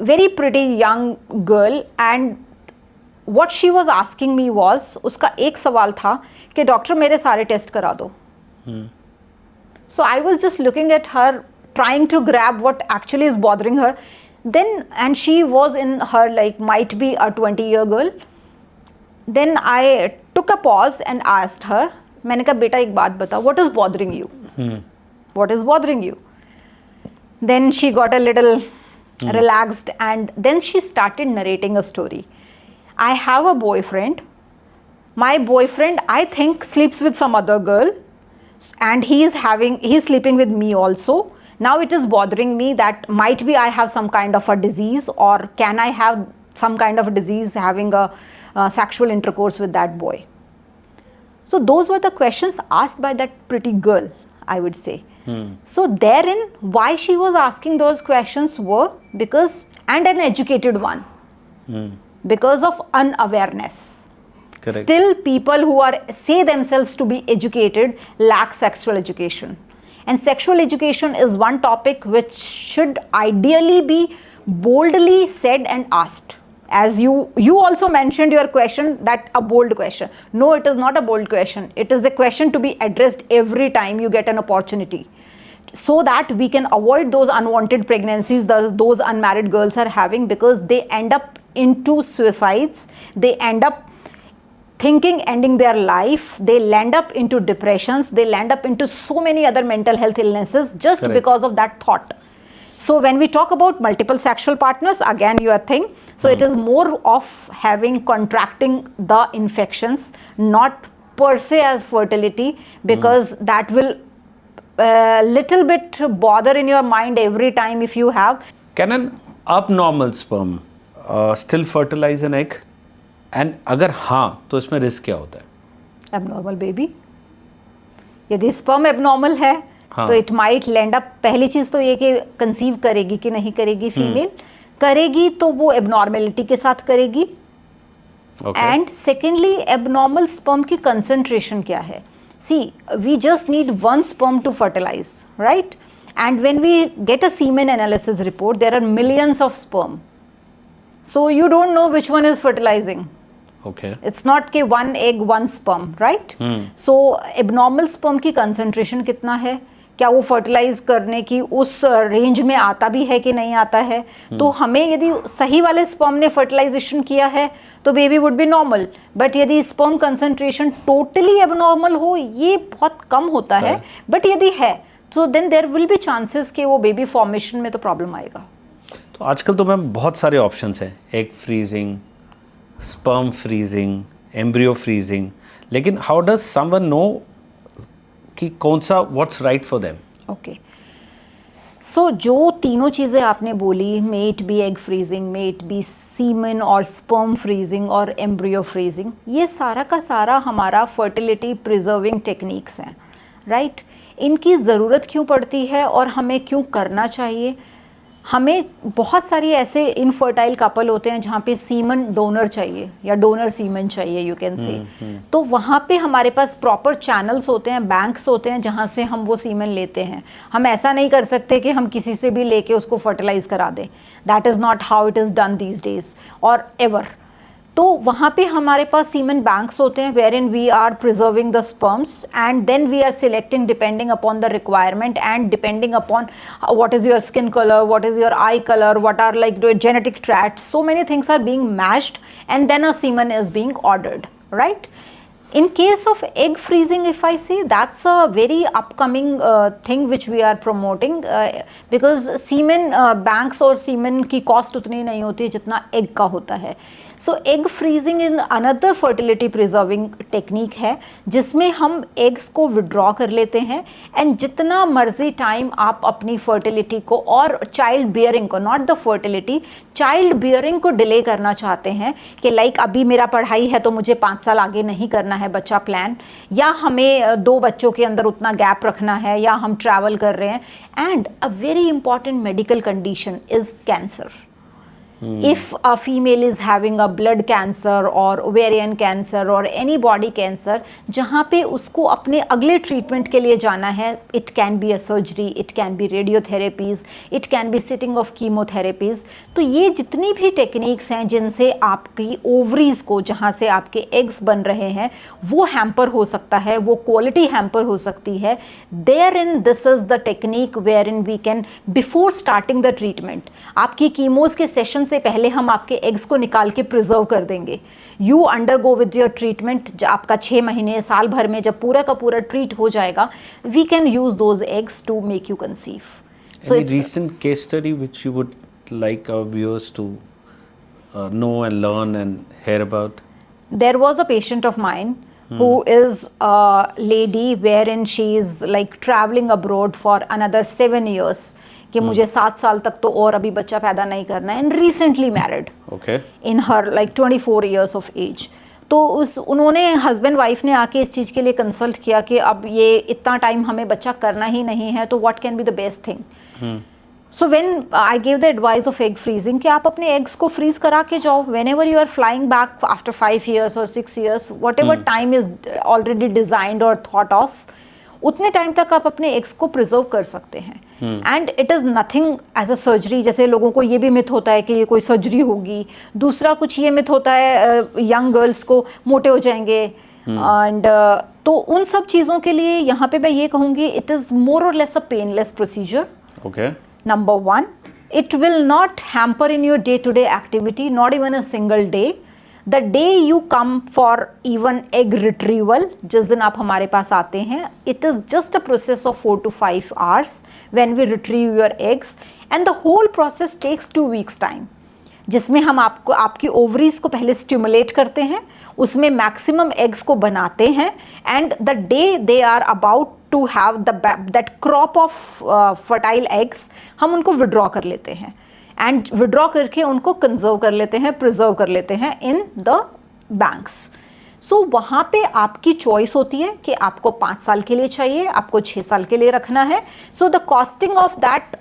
very pretty young girl, and what she was asking me was, उसका एक सवाल था कि doctor मेरे सारे test करा दो. So I was just looking at her, trying to grab what actually is bothering her. Then, and she was in her might be a 20-year girl. Then I took a pause and asked her, मैंने कहा बेटा एक बात बता, what is bothering you? What is bothering you? Then she got a little relaxed, and then she started narrating a story. I have a boyfriend. My boyfriend, I think, sleeps with some other girl, and he's sleeping with me also. Now it is bothering me that might be I have some kind of a disease, or can I have some kind of a disease having a sexual intercourse with that boy. So those were the questions asked by that pretty girl, I would say. So therein, why she was asking those questions were because, and an educated one, because of unawareness. Correct. Still people who say themselves to be educated lack sexual education. And sexual education is one topic which should ideally be boldly said and asked. As you also mentioned your question, that a bold question. No, it is not a bold question. It is a question to be addressed every time you get an opportunity. so that we can avoid those unwanted pregnancies those unmarried girls are having, because they end up into suicides, they end up thinking ending their life, they land up into depressions, they land up into so many other mental health illnesses just Correct. because of that thought. So when we talk about multiple sexual partners, again your thing, so it is more of having contracting the infections, not per se as fertility, because that will little bit bother in your mind every time if you have. Can an abnormal sperm still fertilize an egg? And अगर हाँ तो इसमें risk क्या होता है? Abnormal baby, यदि sperm abnormal है तो इट माइट लैंड अप, पहली चीज तो ये कि कंसीव करेगी कि नहीं करेगी, फीमेल करेगी तो वो एबनॉर्मेलिटी के साथ करेगी, एंड सेकेंडली एबनॉर्मल स्पर्म की कंसंट्रेशन क्या है. See we just need one sperm to fertilise, right, and when we get a semen analysis report there are millions of sperm, so you don't know which one is fertilizing. Okay. It's not कि one egg one sperm, right? So abnormal sperm की concentration कितना है, क्या वो fertilise करने की उस range में आता भी है कि नहीं आता है. तो हमें यदि सही वाले स्पर्म ने फर्टिलाइजेशन किया है तो baby would be normal, but यदि स्पर्म कंसंट्रेशन टोटली एबनॉर्मल हो, ये बहुत कम होता है, बट यदि है तो then there will be chances कि वो बेबी फॉर्मेशन में तो प्रॉब्लम आएगा. तो आजकल तो मैम बहुत सारे ऑप्शंस हैं, egg freezing, sperm freezing, embryo freezing, लेकिन हाउ डज समवन नो कि कौन सा what's right for them? Okay, so जो तीनों चीज़ें आपने बोली, may it be egg freezing, may it be semen और स्पर्म फ्रीजिंग और एम्ब्रियो फ्रीजिंग, ये सारा का सारा हमारा फर्टिलिटी प्रिजर्विंग टेक्निक्स हैं, राइट. इनकी ज़रूरत क्यों पड़ती है और हमें क्यों करना चाहिए? हमें बहुत सारी ऐसे इनफर्टाइल कपल होते हैं जहाँ पे सीमन डोनर चाहिए या डोनर सीमन चाहिए, यू कैन से, तो वहाँ पे हमारे पास प्रॉपर चैनल्स होते हैं, बैंक्स होते हैं जहाँ से हम वो सीमन लेते हैं. हम ऐसा नहीं कर सकते कि हम किसी से भी लेके उसको फर्टिलाइज करा दें. That is not how it is done these days और एवर. तो वहाँ पे हमारे पास सीमन बैंक्स होते हैं wherein we are preserving the sperms and then we are selecting depending upon the requirement and depending upon what is your skin color, what is your eye color, what are like the genetic traits, so many things are being matched and then a semen is being ordered, right? In case of egg freezing, if I say, that's a very upcoming thing which we are promoting because semen banks और semen की cost उतनी नहीं होती जितना egg का होता है. So egg freezing in another fertility preserving technique है जिसमें हम एग्स को विड्रॉ कर लेते हैं एंड जितना मर्जी टाइम आप अपनी फर्टिलिटी को और चाइल्ड बियरिंग को, not the fertility, child bearing को डिले करना चाहते हैं कि लाइक अभी मेरा पढ़ाई है तो मुझे 5 साल आगे नहीं करना है बच्चा प्लान, या हमें 2 बच्चों के अंदर उतना गैप रखना है, या हम ट्रैवल कर रहे हैं. And a very important medical condition is cancer. If a female is having a blood cancer or ovarian cancer or any body cancer जहाँ पे उसको अपने अगले ट्रीटमेंट के लिए जाना है, it can be a surgery, it can be radiotherapies, it can be sitting of chemotherapies. तो ये जितनी भी टेक्निक्स हैं जिनसे आपकी ओवरीज को, जहाँ से आपके एग्स बन रहे हैं, वो हैम्पर हो सकता है, वो क्वालिटी हैम्पर हो सकती है. Therein this is the technique wherein we can before starting the treatment, आपकी कीमोज के सेशन से पहले हम आपके एग्स को निकाल के प्रिजर्व कर देंगे. You undergo with your treatment, आपका 6 महीने साल भर में जब पूरा का पूरा ट्रीट हो जाएगा, we can use those eggs to make you conceive. So any recent case study which you would like our viewers to know and learn and hear about? There was a patient of mine who is a lady wherein she is like traveling abroad for another 7 years. कि मुझे 7 साल तक तो और अभी बच्चा पैदा नहीं करना है, and recently married in her like 24 years of age. तो उन्होंने हस्बैंड वाइफ ने आके इस चीज़ के लिए कंसल्ट किया कि अब ये इतना टाइम हमें बच्चा करना ही नहीं है, तो what can be the best thing. So when I give the advice of egg freezing कि आप अपने एग्स को फ्रीज करा के जाओ whenever you are flying back after 5 years और 6 years, whatever time is already designed और thought of, उतने टाइम तक आप अपने एग्स को प्रिजर्व कर सकते हैं. And it is nothing as a surgery. जैसे लोगों को ये भी मिथ होता है कि ये कोई सर्जरी होगी, दूसरा कुछ ये मिथ होता है यंग गर्ल्स को मोटे हो जाएंगे, एंड तो उन सब चीज़ों के लिए यहाँ पे मैं ये कहूँगी इट इज़ मोर और less a painless procedure. Okay. Number one, it will not hamper in your day-to-day activity, not even a single day. The day you come for even egg retrieval, जिस दिन आप हमारे पास आते हैं, it is just a process of 4 to 5 hours when we retrieve your eggs, and the whole process takes 2 weeks time. जिसमें हम आपको आपकी ओवरीज को पहले स्टिमुलेट करते हैं, उसमें मैक्सिमम एग्स को बनाते हैं, and the day they are about to have that crop of fertile eggs, हम उनको विड्रॉ कर लेते हैं, एंड विड्रॉ करके उनको कंजर्व कर लेते हैं, प्रिजर्व कर लेते हैं इन द बैंक्स. सो वहाँ पे आपकी चॉइस होती है कि आपको 5 साल के लिए चाहिए, आपको 6 साल के लिए रखना है. So the costing of that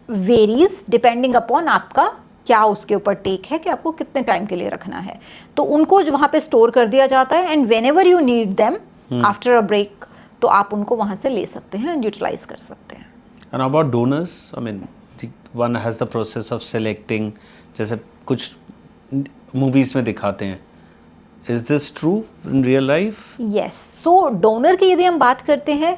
varies depending upon आपका क्या उसके ऊपर टेक है कि आपको कितने टाइम के लिए रखना है. तो उनको वहाँ पे स्टोर कर दिया जाता है, and whenever you need them after a break, तो आप उनको वहाँ से ले सकते हैं एंड यूटिलाइज कर सकते हैं. And about donors, I mean, one has the process of selecting, जैसे कुछ मूवीज में दिखाते हैं. Is this true in real life? Yes. So donor की यदि हम बात करते हैं,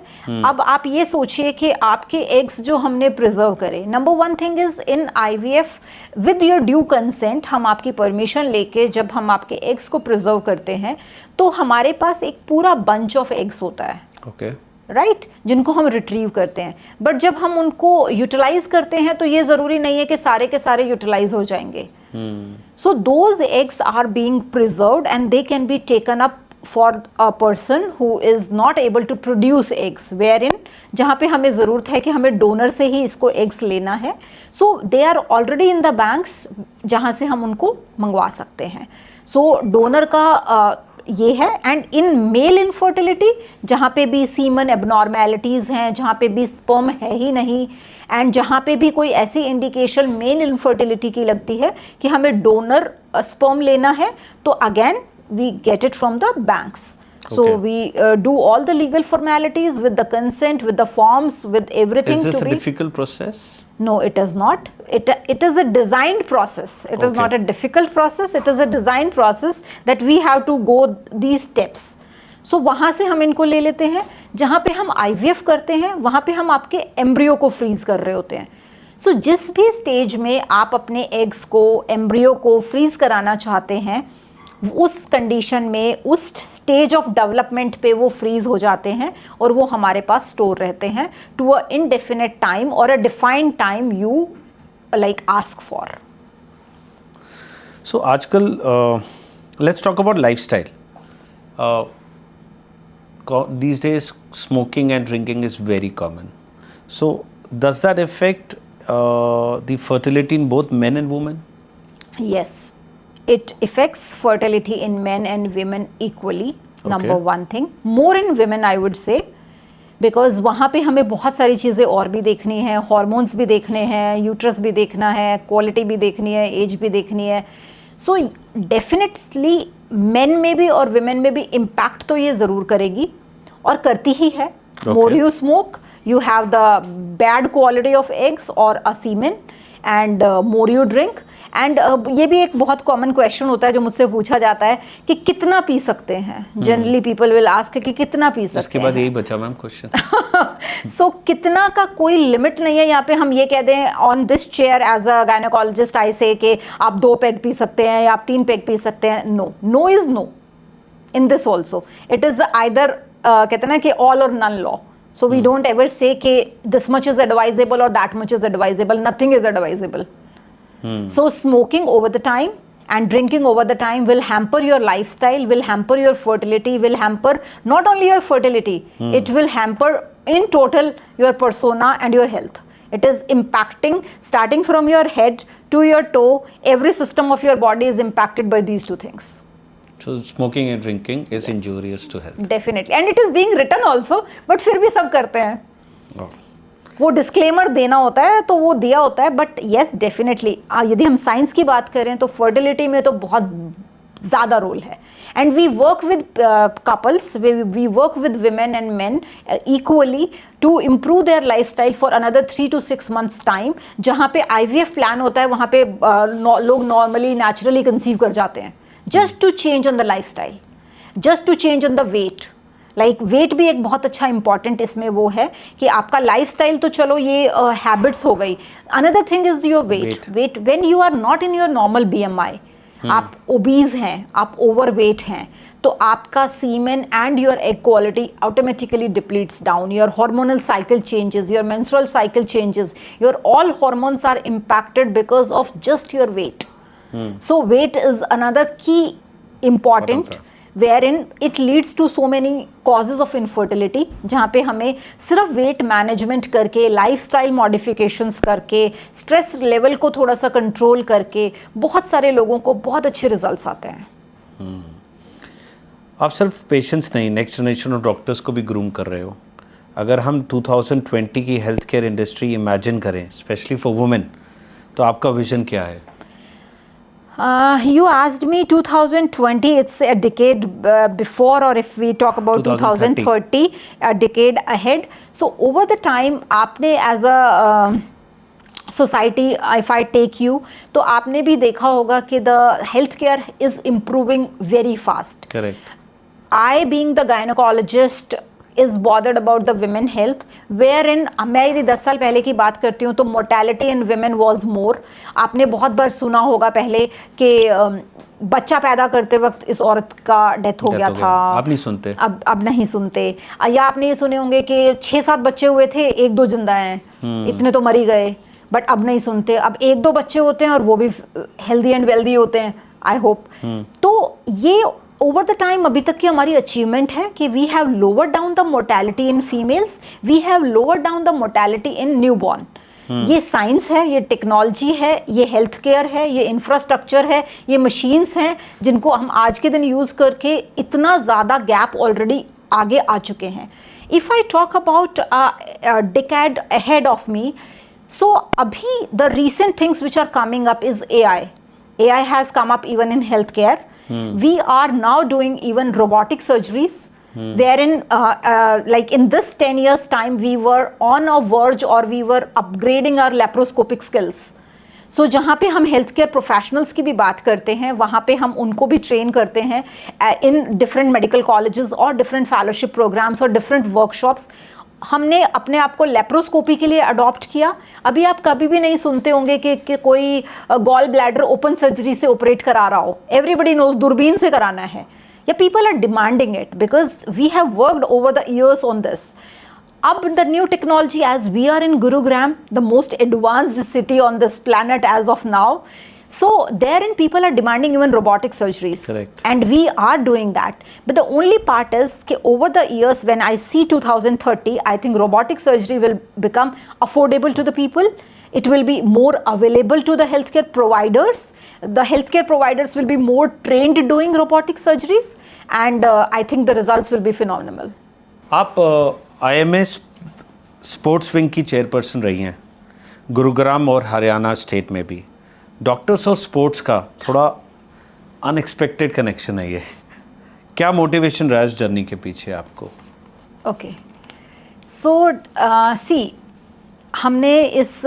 अब आप ये सोचिए कि आपके एग्स जो हमने प्रिजर्व करे, number one thing is in IVF with your due consent, हम आपकी परमिशन लेके जब हम आपके एग्स को प्रिजर्व करते हैं, तो हमारे पास एक पूरा बंच ऑफ एग्स होता है. Okay. राइट, जिनको हम रिट्रीव करते हैं. बट जब हम उनको यूटिलाइज करते हैं तो ये ज़रूरी नहीं है कि सारे के सारे यूटिलाइज हो जाएंगे. So those eggs are being preserved and they can be taken up for a person who is not able to produce eggs, wherein जहाँ पे हमें ज़रूरत है कि हमें डोनर से ही इसको एग्स लेना है. So they are already in the banks जहाँ से हम उनको मंगवा सकते हैं. सो डोनर का ये है. एंड इन मेल इनफर्टिलिटी, जहाँ पे भी सीमन एबनॉर्मेलिटीज़ हैं, जहाँ पे भी स्पर्म है ही नहीं, एंड जहाँ पे भी कोई ऐसी इंडिकेशन मेल इनफर्टिलिटी की लगती है कि हमें डोनर स्पर्म लेना है, तो again we get it from the banks. So we do all the legal formalities with the consent, with the forms, with everything. Is this to a be difficult process? No, it is not. It is a designed process. It is Okay. not a difficult process. It is a designed process that we have to go these steps. So वहाँ से हम इनको ले लेते हैं. जहाँ पे हम IVF करते हैं, वहाँ पे हम आपके एम्ब्रियो को फ्रीज कर रहे होते हैं. So जिस भी स्टेज में आप अपने एग्स को, एम्ब्रियो को फ्रीज कराना चाहते हैं, उस कंडीशन में, उस स्टेज ऑफ डेवलपमेंट पे वो फ्रीज हो जाते हैं और वो हमारे पास स्टोर रहते हैं टू अ इनडेफिनेट टाइम और a defined time you like ask for. So आजकल let's talk about lifestyle. These days smoking and drinking is very common. So does that affect the fertility in both men and women? Yes. It affects fertility in men and women equally. Number one thing, more in women I would say, because वहाँ पे हमें बहुत सारी चीज़ें और भी देखनी है, हॉर्मोन्स भी देखने हैं, यूट्रस भी देखना है, क्वालिटी भी देखनी है, एज भी देखनी है. सो डेफिनेटली मेन में भी और विमेन में भी इम्पैक्ट तो ये ज़रूर करेगी और करती ही है. More you smoke, you have the bad quality of eggs or a semen, and more you drink. And ये भी एक बहुत कॉमन क्वेश्चन होता है जो मुझसे पूछा जाता है कि कितना पी सकते हैं. जनरली पीपल विल आस्क कि कितना पी सकते हैं. इसके बाद यही बचा मैम क्वेश्चन. सो कितना का कोई लिमिट नहीं है. यहाँ पे हम ये कह दें on this chair as a gynaecologist I say कि आप 2 पैग पी सकते हैं या आप 3 पैग पी सकते हैं. No, no is no in this also. It is either कहते हैं ना कि all or none law. So we don't ever say कि this much is advisable or that much is advisable. Nothing is advisable. So smoking over the time and drinking over the time will hamper your lifestyle, will hamper your fertility, will hamper not only your fertility, it will hamper in total your persona and your health. It is impacting starting from your head to your toe. Every system of your body is impacted by these two things. So smoking and drinking is injurious to health. Definitely, and it is being written also, but फिर भी सब करते हैं. वो disclaimer देना होता है तो वो दिया होता है. बट येस डेफिनेटली यदि हम साइंस की बात करें तो फर्टिलिटी में तो बहुत ज़्यादा रोल है. And we work with couples, we work with women and men equally to improve their life style for another 3 to 6 months time. जहाँ पे IVF प्लान होता है वहाँ पे लोग नॉर्मली नेचुरली कंसीव कर जाते हैं. Just to change on the lifestyle, just to change on the weight, like weight भी एक बहुत अच्छा इंपॉर्टेंट इसमें वो है कि आपका लाइफस्टाइल तो चलो ये हैबिट्स हो गई. Another thing is your weight when you are not in your normal BMI, आप ओबीज हैं, आप ओवरवेट हैं, तो आपका semen and your egg quality automatically depletes down, your hormonal cycle changes, your menstrual cycle changes, your all hormones are impacted because of just your weight. So weight is another key important wherein it leads to so many causes of infertility, जहाँ पे हमें सिर्फ weight management करके, lifestyle modifications करके, stress level को थोड़ा सा control करके बहुत सारे लोगों को बहुत अच्छे रिजल्ट्स आते हैं. आप सिर्फ पेशेंट्स नहीं, नेक्स्ट जनरेशन ऑफ डॉक्टर्स को भी ग्रूम कर रहे हो. अगर हम 2020 की हेल्थ केयर इंडस्ट्री इमेजिन करें स्पेशली फॉर वुमेन, तो आपका विजन क्या है? You asked me 2020, it's a decade before, or if we talk about 2030, a decade ahead. So over the time, आपने as a society, if I take you, तो आपने भी देखा होगा कि the healthcare is improving very fast. Correct. I being the gynecologist is bothered about the women health, wherein मैं यदि 10 साल पहले की बात करती हूँ तो mortality in women was more. आपने बहुत बार सुना होगा पहले कि बच्चा पैदा करते वक्त इस औरत का डेथ हो गया था. अब नहीं सुनते. अब नहीं सुनते. या आपने ये सुने होंगे कि 6-7 बच्चे हुए थे, 1-2 जिंदा हैं, इतने तो मर ही गए. बट अब नहीं सुनते. अब 1-2 बच्चे होते हैं और वो भी हेल्दी एंड वेल्दी होते हैं, आई होप. तो ये ओवर द टाइम अभी तक की हमारी अचीवमेंट है कि we have lower down the mortality in females, we have lower down the mortality in newborn. ये साइंस है, ये टेक्नोलॉजी है, ये हेल्थ केयर है, ये इंफ्रास्ट्रक्चर है, ये मशीन्स हैं जिनको हम आज के दिन यूज़ करके इतना ज़्यादा गैप ऑलरेडी आगे आ चुके हैं. If I talk about decade ahead of me, so अभी the recent things which are coming up is AI. AI has come up even in healthcare. We are now doing even robotic surgeries, wherein like in this 10 years time we were on a verge, or we were upgrading our laparoscopic skills. So जहाँ पे हम health care professionals की भी बात करते हैं, वहाँ पे हम उनको भी ट्रेन करते हैं इन डिफरेंट मेडिकल कॉलेजेस और डिफरेंट फेलोशिप प्रोग्राम्स और डिफरेंट वर्कशॉप्स. हमने अपने आप को लेप्रोस्कोपी के लिए अडॉप्ट किया. अभी आप कभी भी नहीं सुनते होंगे कि कोई गॉल ब्लैडर ओपन सर्जरी से ऑपरेट करा रहा हो. एवरीबडी नोज दूरबीन से कराना है. या people are demanding it because we have worked over the years on this. अब the new technology, as we are in Gurugram, the most advanced city on this planet as of now. So therein people are demanding even robotic surgeries. Correct. And we are doing that. But the only part is that over the years, when I see 2030, I think robotic surgery will become affordable to the people. It will be more available to the healthcare providers. The healthcare providers will be more trained doing robotic surgeries. And I think the results will be phenomenal. आप IMA sports wing की chairperson रही हैं गुरुग्राम और Haryana state में भी. Doctors और sports का थोड़ा अनएक्सपेक्टेड कनेक्शन है ये. क्या मोटिवेशन रहा इस जर्नी के पीछे आपको? ओके, सो सी, हमने इस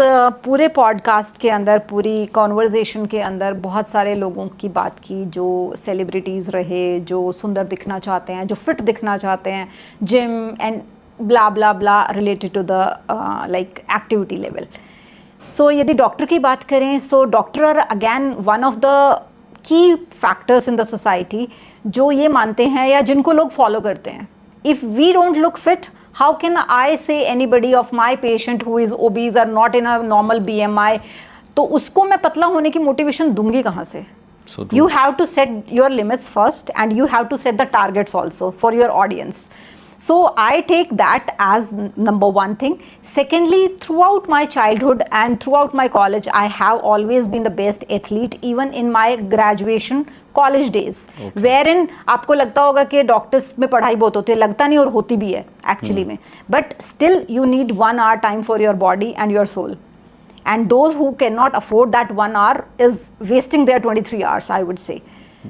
पूरे पॉडकास्ट के अंदर, पूरी कॉन्वर्जेशन के अंदर बहुत सारे लोगों की बात की जो सेलिब्रिटीज़ रहे, जो सुंदर दिखना चाहते हैं, जो फिट दिखना चाहते हैं, gym and bla bla bla related to the like activity level. So यदि डॉक्टर की बात करें, so doctor are again one of the key factors in the society जो ये मानते हैं या जिनको लोग फॉलो करते हैं. If we don't look fit, how can I say anybody of my patient who is obese or not in a normal BMI, तो उसको मैं पतला होने की मोटिवेशन दूंगी कहाँ से? You have to set your limits first and you have to set the targets also for your audience. So I take that as number one thing. Secondly, throughout my childhood and throughout my college, I have always been the best athlete, even in my graduation college days. Okay. Wherein आपको लगता होगा कि doctors में पढ़ाई बहुत होती है, लगता नहीं और होती भी है एक्चुअली में. But still you need 1 hour time for your body and your soul. And those who cannot afford that 1 hour is wasting their 23 hours, I would say.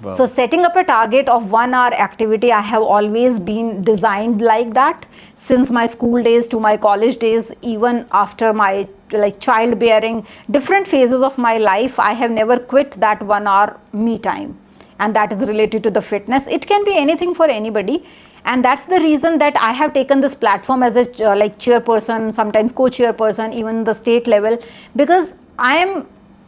Wow. So setting up a target of 1 hour activity, I have always been designed like that since my school days to my college days, even after my like childbearing, different phases of my life, I have never quit that 1 hour me time. And that is related to the fitness. It can be anything for anybody. And that's the reason that I have taken this platform as a like chairperson, sometimes co-chairperson, even the state level, because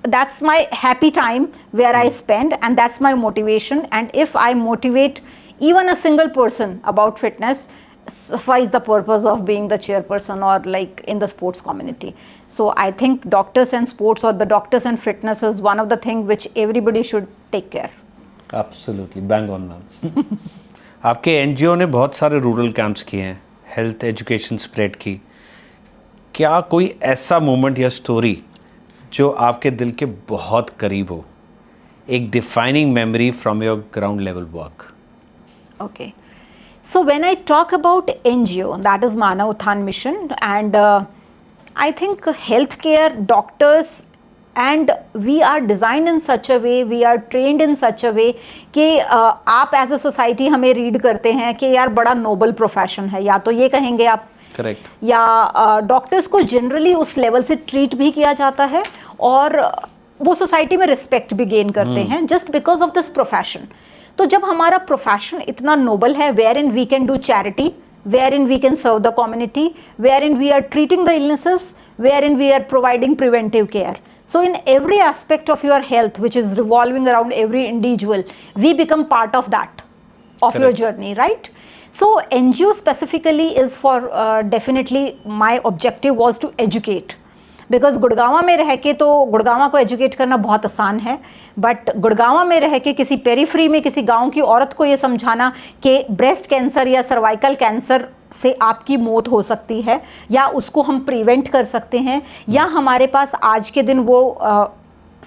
that's my happy time where I spend, and that's my motivation. And if I motivate even a single person about fitness, suffice the purpose of being the chairperson or like in the sports community. So I think doctors and sports, or the doctors and fitness, is one of the things which everybody should take care. Absolutely, bang on ma'am. आपके NGO ने बहुत सारे rural camps किए हैं, health education spread की. क्या कोई ऐसा मोमेंट या स्टोरी जो आपके दिल के बहुत करीब हो, एक defining memory from your ground level work? Okay. So when I talk about NGO, that is Manav Uthan Mission, and I think healthcare, doctors, and we are designed in such a way, we are trained in such a way कि आप as a society हमें read करते हैं कि यार बड़ा noble profession है, या तो ये कहेंगे आप. करेक्ट. या डॉक्टर्स को जनरली उस लेवल से ट्रीट भी किया जाता है, और वो सोसाइटी में रिस्पेक्ट भी गेन करते हैं just because of this profession. तो जब हमारा प्रोफेशन इतना नोबल है, wherein we can do charity, wherein we can serve the community, wherein we are treating the illnesses, wherein we are providing preventive care. So in every aspect of your health, which is revolving around every individual, we become part of that, of your journey, right? So NGO specifically is for definitely my objective was to educate. Because Gurgaon में रह के तो गुड़गांवा को educate करना बहुत आसान है, but Gurgaon में रह के किसी पेरीफ्री में किसी गांव की औरत को ये समझाना कि ब्रेस्ट कैंसर या सर्वाइकल कैंसर से आपकी मौत हो सकती है, या उसको हम प्रिवेंट कर सकते हैं, या हमारे पास आज के दिन वो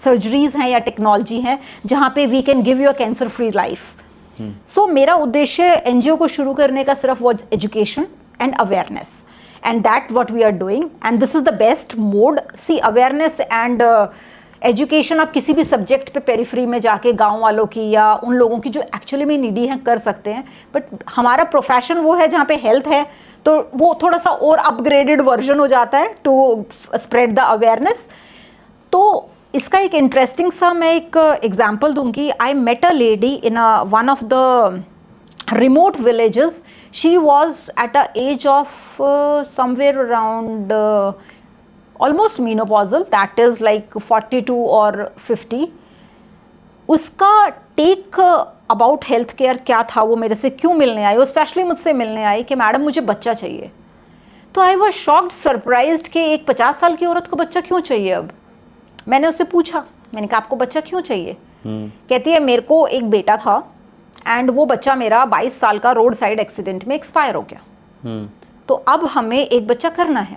सर्जरीज हैं या टेक्नोलॉजी हैं जहाँ पे we can give you a cancer free life. So मेरा उद्देश्य एनजीओ को शुरू करने का सिर्फ वो education and awareness, and that what we are doing, and this is the best mode. See, awareness and education आप किसी भी सब्जेक्ट पे पेरीफ्री में जाके गांव वालों की या उन लोगों की जो एक्चुअली में नीडी हैं कर सकते हैं, बट हमारा प्रोफेशन वो है जहाँ पे हेल्थ है, तो वो थोड़ा सा और अपग्रेडेड वर्जन हो जाता है टू स्प्रेड द अवेयरनेस. तो इसका एक इंटरेस्टिंग सा मैं एक एग्जाम्पल दूंगी. I met a lady in one of the remote villages. She was at a age of somewhere around almost menopausal, that is like 42 or 50. उसका टेक अबाउट हेल्थ केयर क्या था, वो मेरे से क्यों मिलने आई, वो स्पेशली मुझसे मिलने आई कि मैडम मुझे बच्चा चाहिए. तो आई वॉज शॉक्ड, सरप्राइज्ड कि एक 50 साल की औरत को बच्चा क्यों चाहिए. अब मैंने उससे पूछा, मैंने कहा आपको बच्चा क्यों चाहिए. कहती है मेरे को एक बेटा था एंड वो बच्चा मेरा 22 साल का रोड साइड एक्सीडेंट में एक्सपायर हो गया, तो अब हमें एक बच्चा करना है.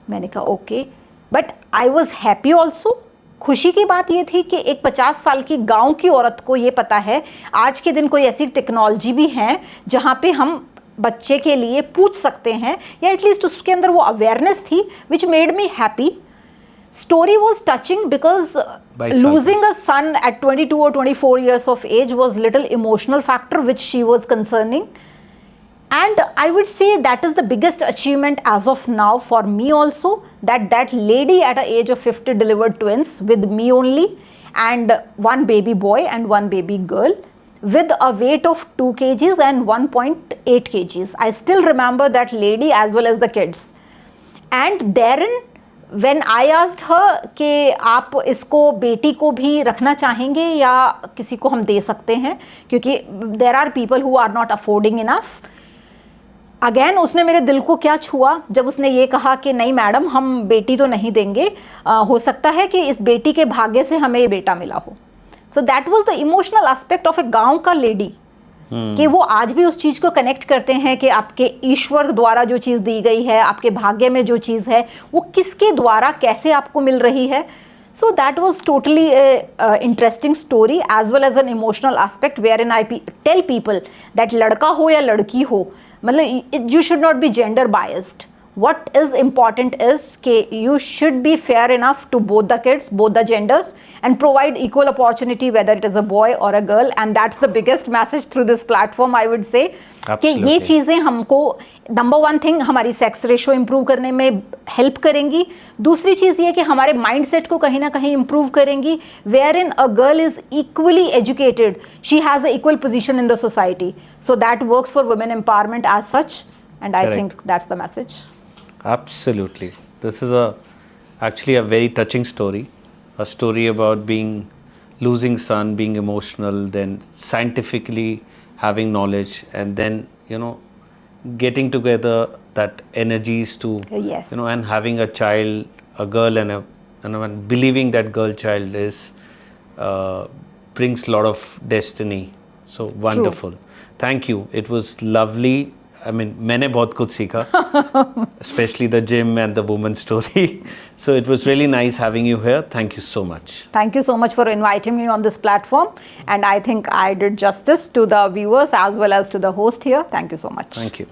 मैंने कहा okay, but I was happy also. खुशी की बात ये थी कि एक 50 साल की गांव की औरत को ये पता है आज के दिन कोई ऐसी टेक्नोलॉजी भी है जहाँ पे हम बच्चे के लिए पूछ सकते हैं, या एटलीस्ट उसके अंदर वो अवेयरनेस थी which made me happy. Story was touching because losing a son at 22 or 24 years of age was little emotional factor which she was concerning, and I would say that is the biggest achievement as of now for me also, that lady at the age of 50 delivered twins with me only, and one baby boy and one baby girl with a weight of 2 kgs and 1.8 kgs. I still remember that lady as well as the kids. And therein when I asked her कि आप इसको बेटी को भी रखना चाहेंगे या किसी को हम दे सकते हैं, क्योंकि there are people who are not affording enough. Again उसने मेरे दिल को क्या छुआ जब उसने ये कहा कि नहीं मैडम हम बेटी तो नहीं देंगे, हो सकता है कि इस बेटी के भाग्य से हमें ये बेटा मिला हो. So that was the emotional aspect of a गांव का लेडी, कि वो आज भी उस चीज़ को कनेक्ट करते हैं कि आपके ईश्वर द्वारा जो चीज़ दी गई है, आपके भाग्य में जो चीज़ है वो किसके द्वारा कैसे आपको मिल रही है. So that was totally a interesting story as well as an emotional aspect wherein I tell people that लड़का हो या लड़की हो, मतलब you should not be gender biased. what is important is that you should be fair enough to both the kids, both the genders, and provide equal opportunity whether it is a boy or a girl. And that's the biggest message through this platform, I would say. कि ये चीज़ें हमको number one thing हमारी sex ratio improve करने में help करेंगी. दूसरी चीज़ ये कि हमारे माइंडसेट को कहीं ना कहीं इम्प्रूव करेंगी. Wherein a girl is equally educated, she has a equal position in the society. So that works for women empowerment as such, and I think that's the message. Absolutely. This is actually a very touching story. A story about losing son, being emotional, then scientifically having knowledge, and then, getting together that energies to, Yes. And having a child, a girl, and believing that girl child is brings a lot of destiny. So wonderful. Thank you. It was lovely. I mean, मैंने बहुत कुछ सीखा, especially the gym and the woman story. So it was really nice having you here. Thank you so much. Thank you so much for inviting me on this platform, and I think I did justice to the viewers as well as to the host here. Thank you so much. Thank you.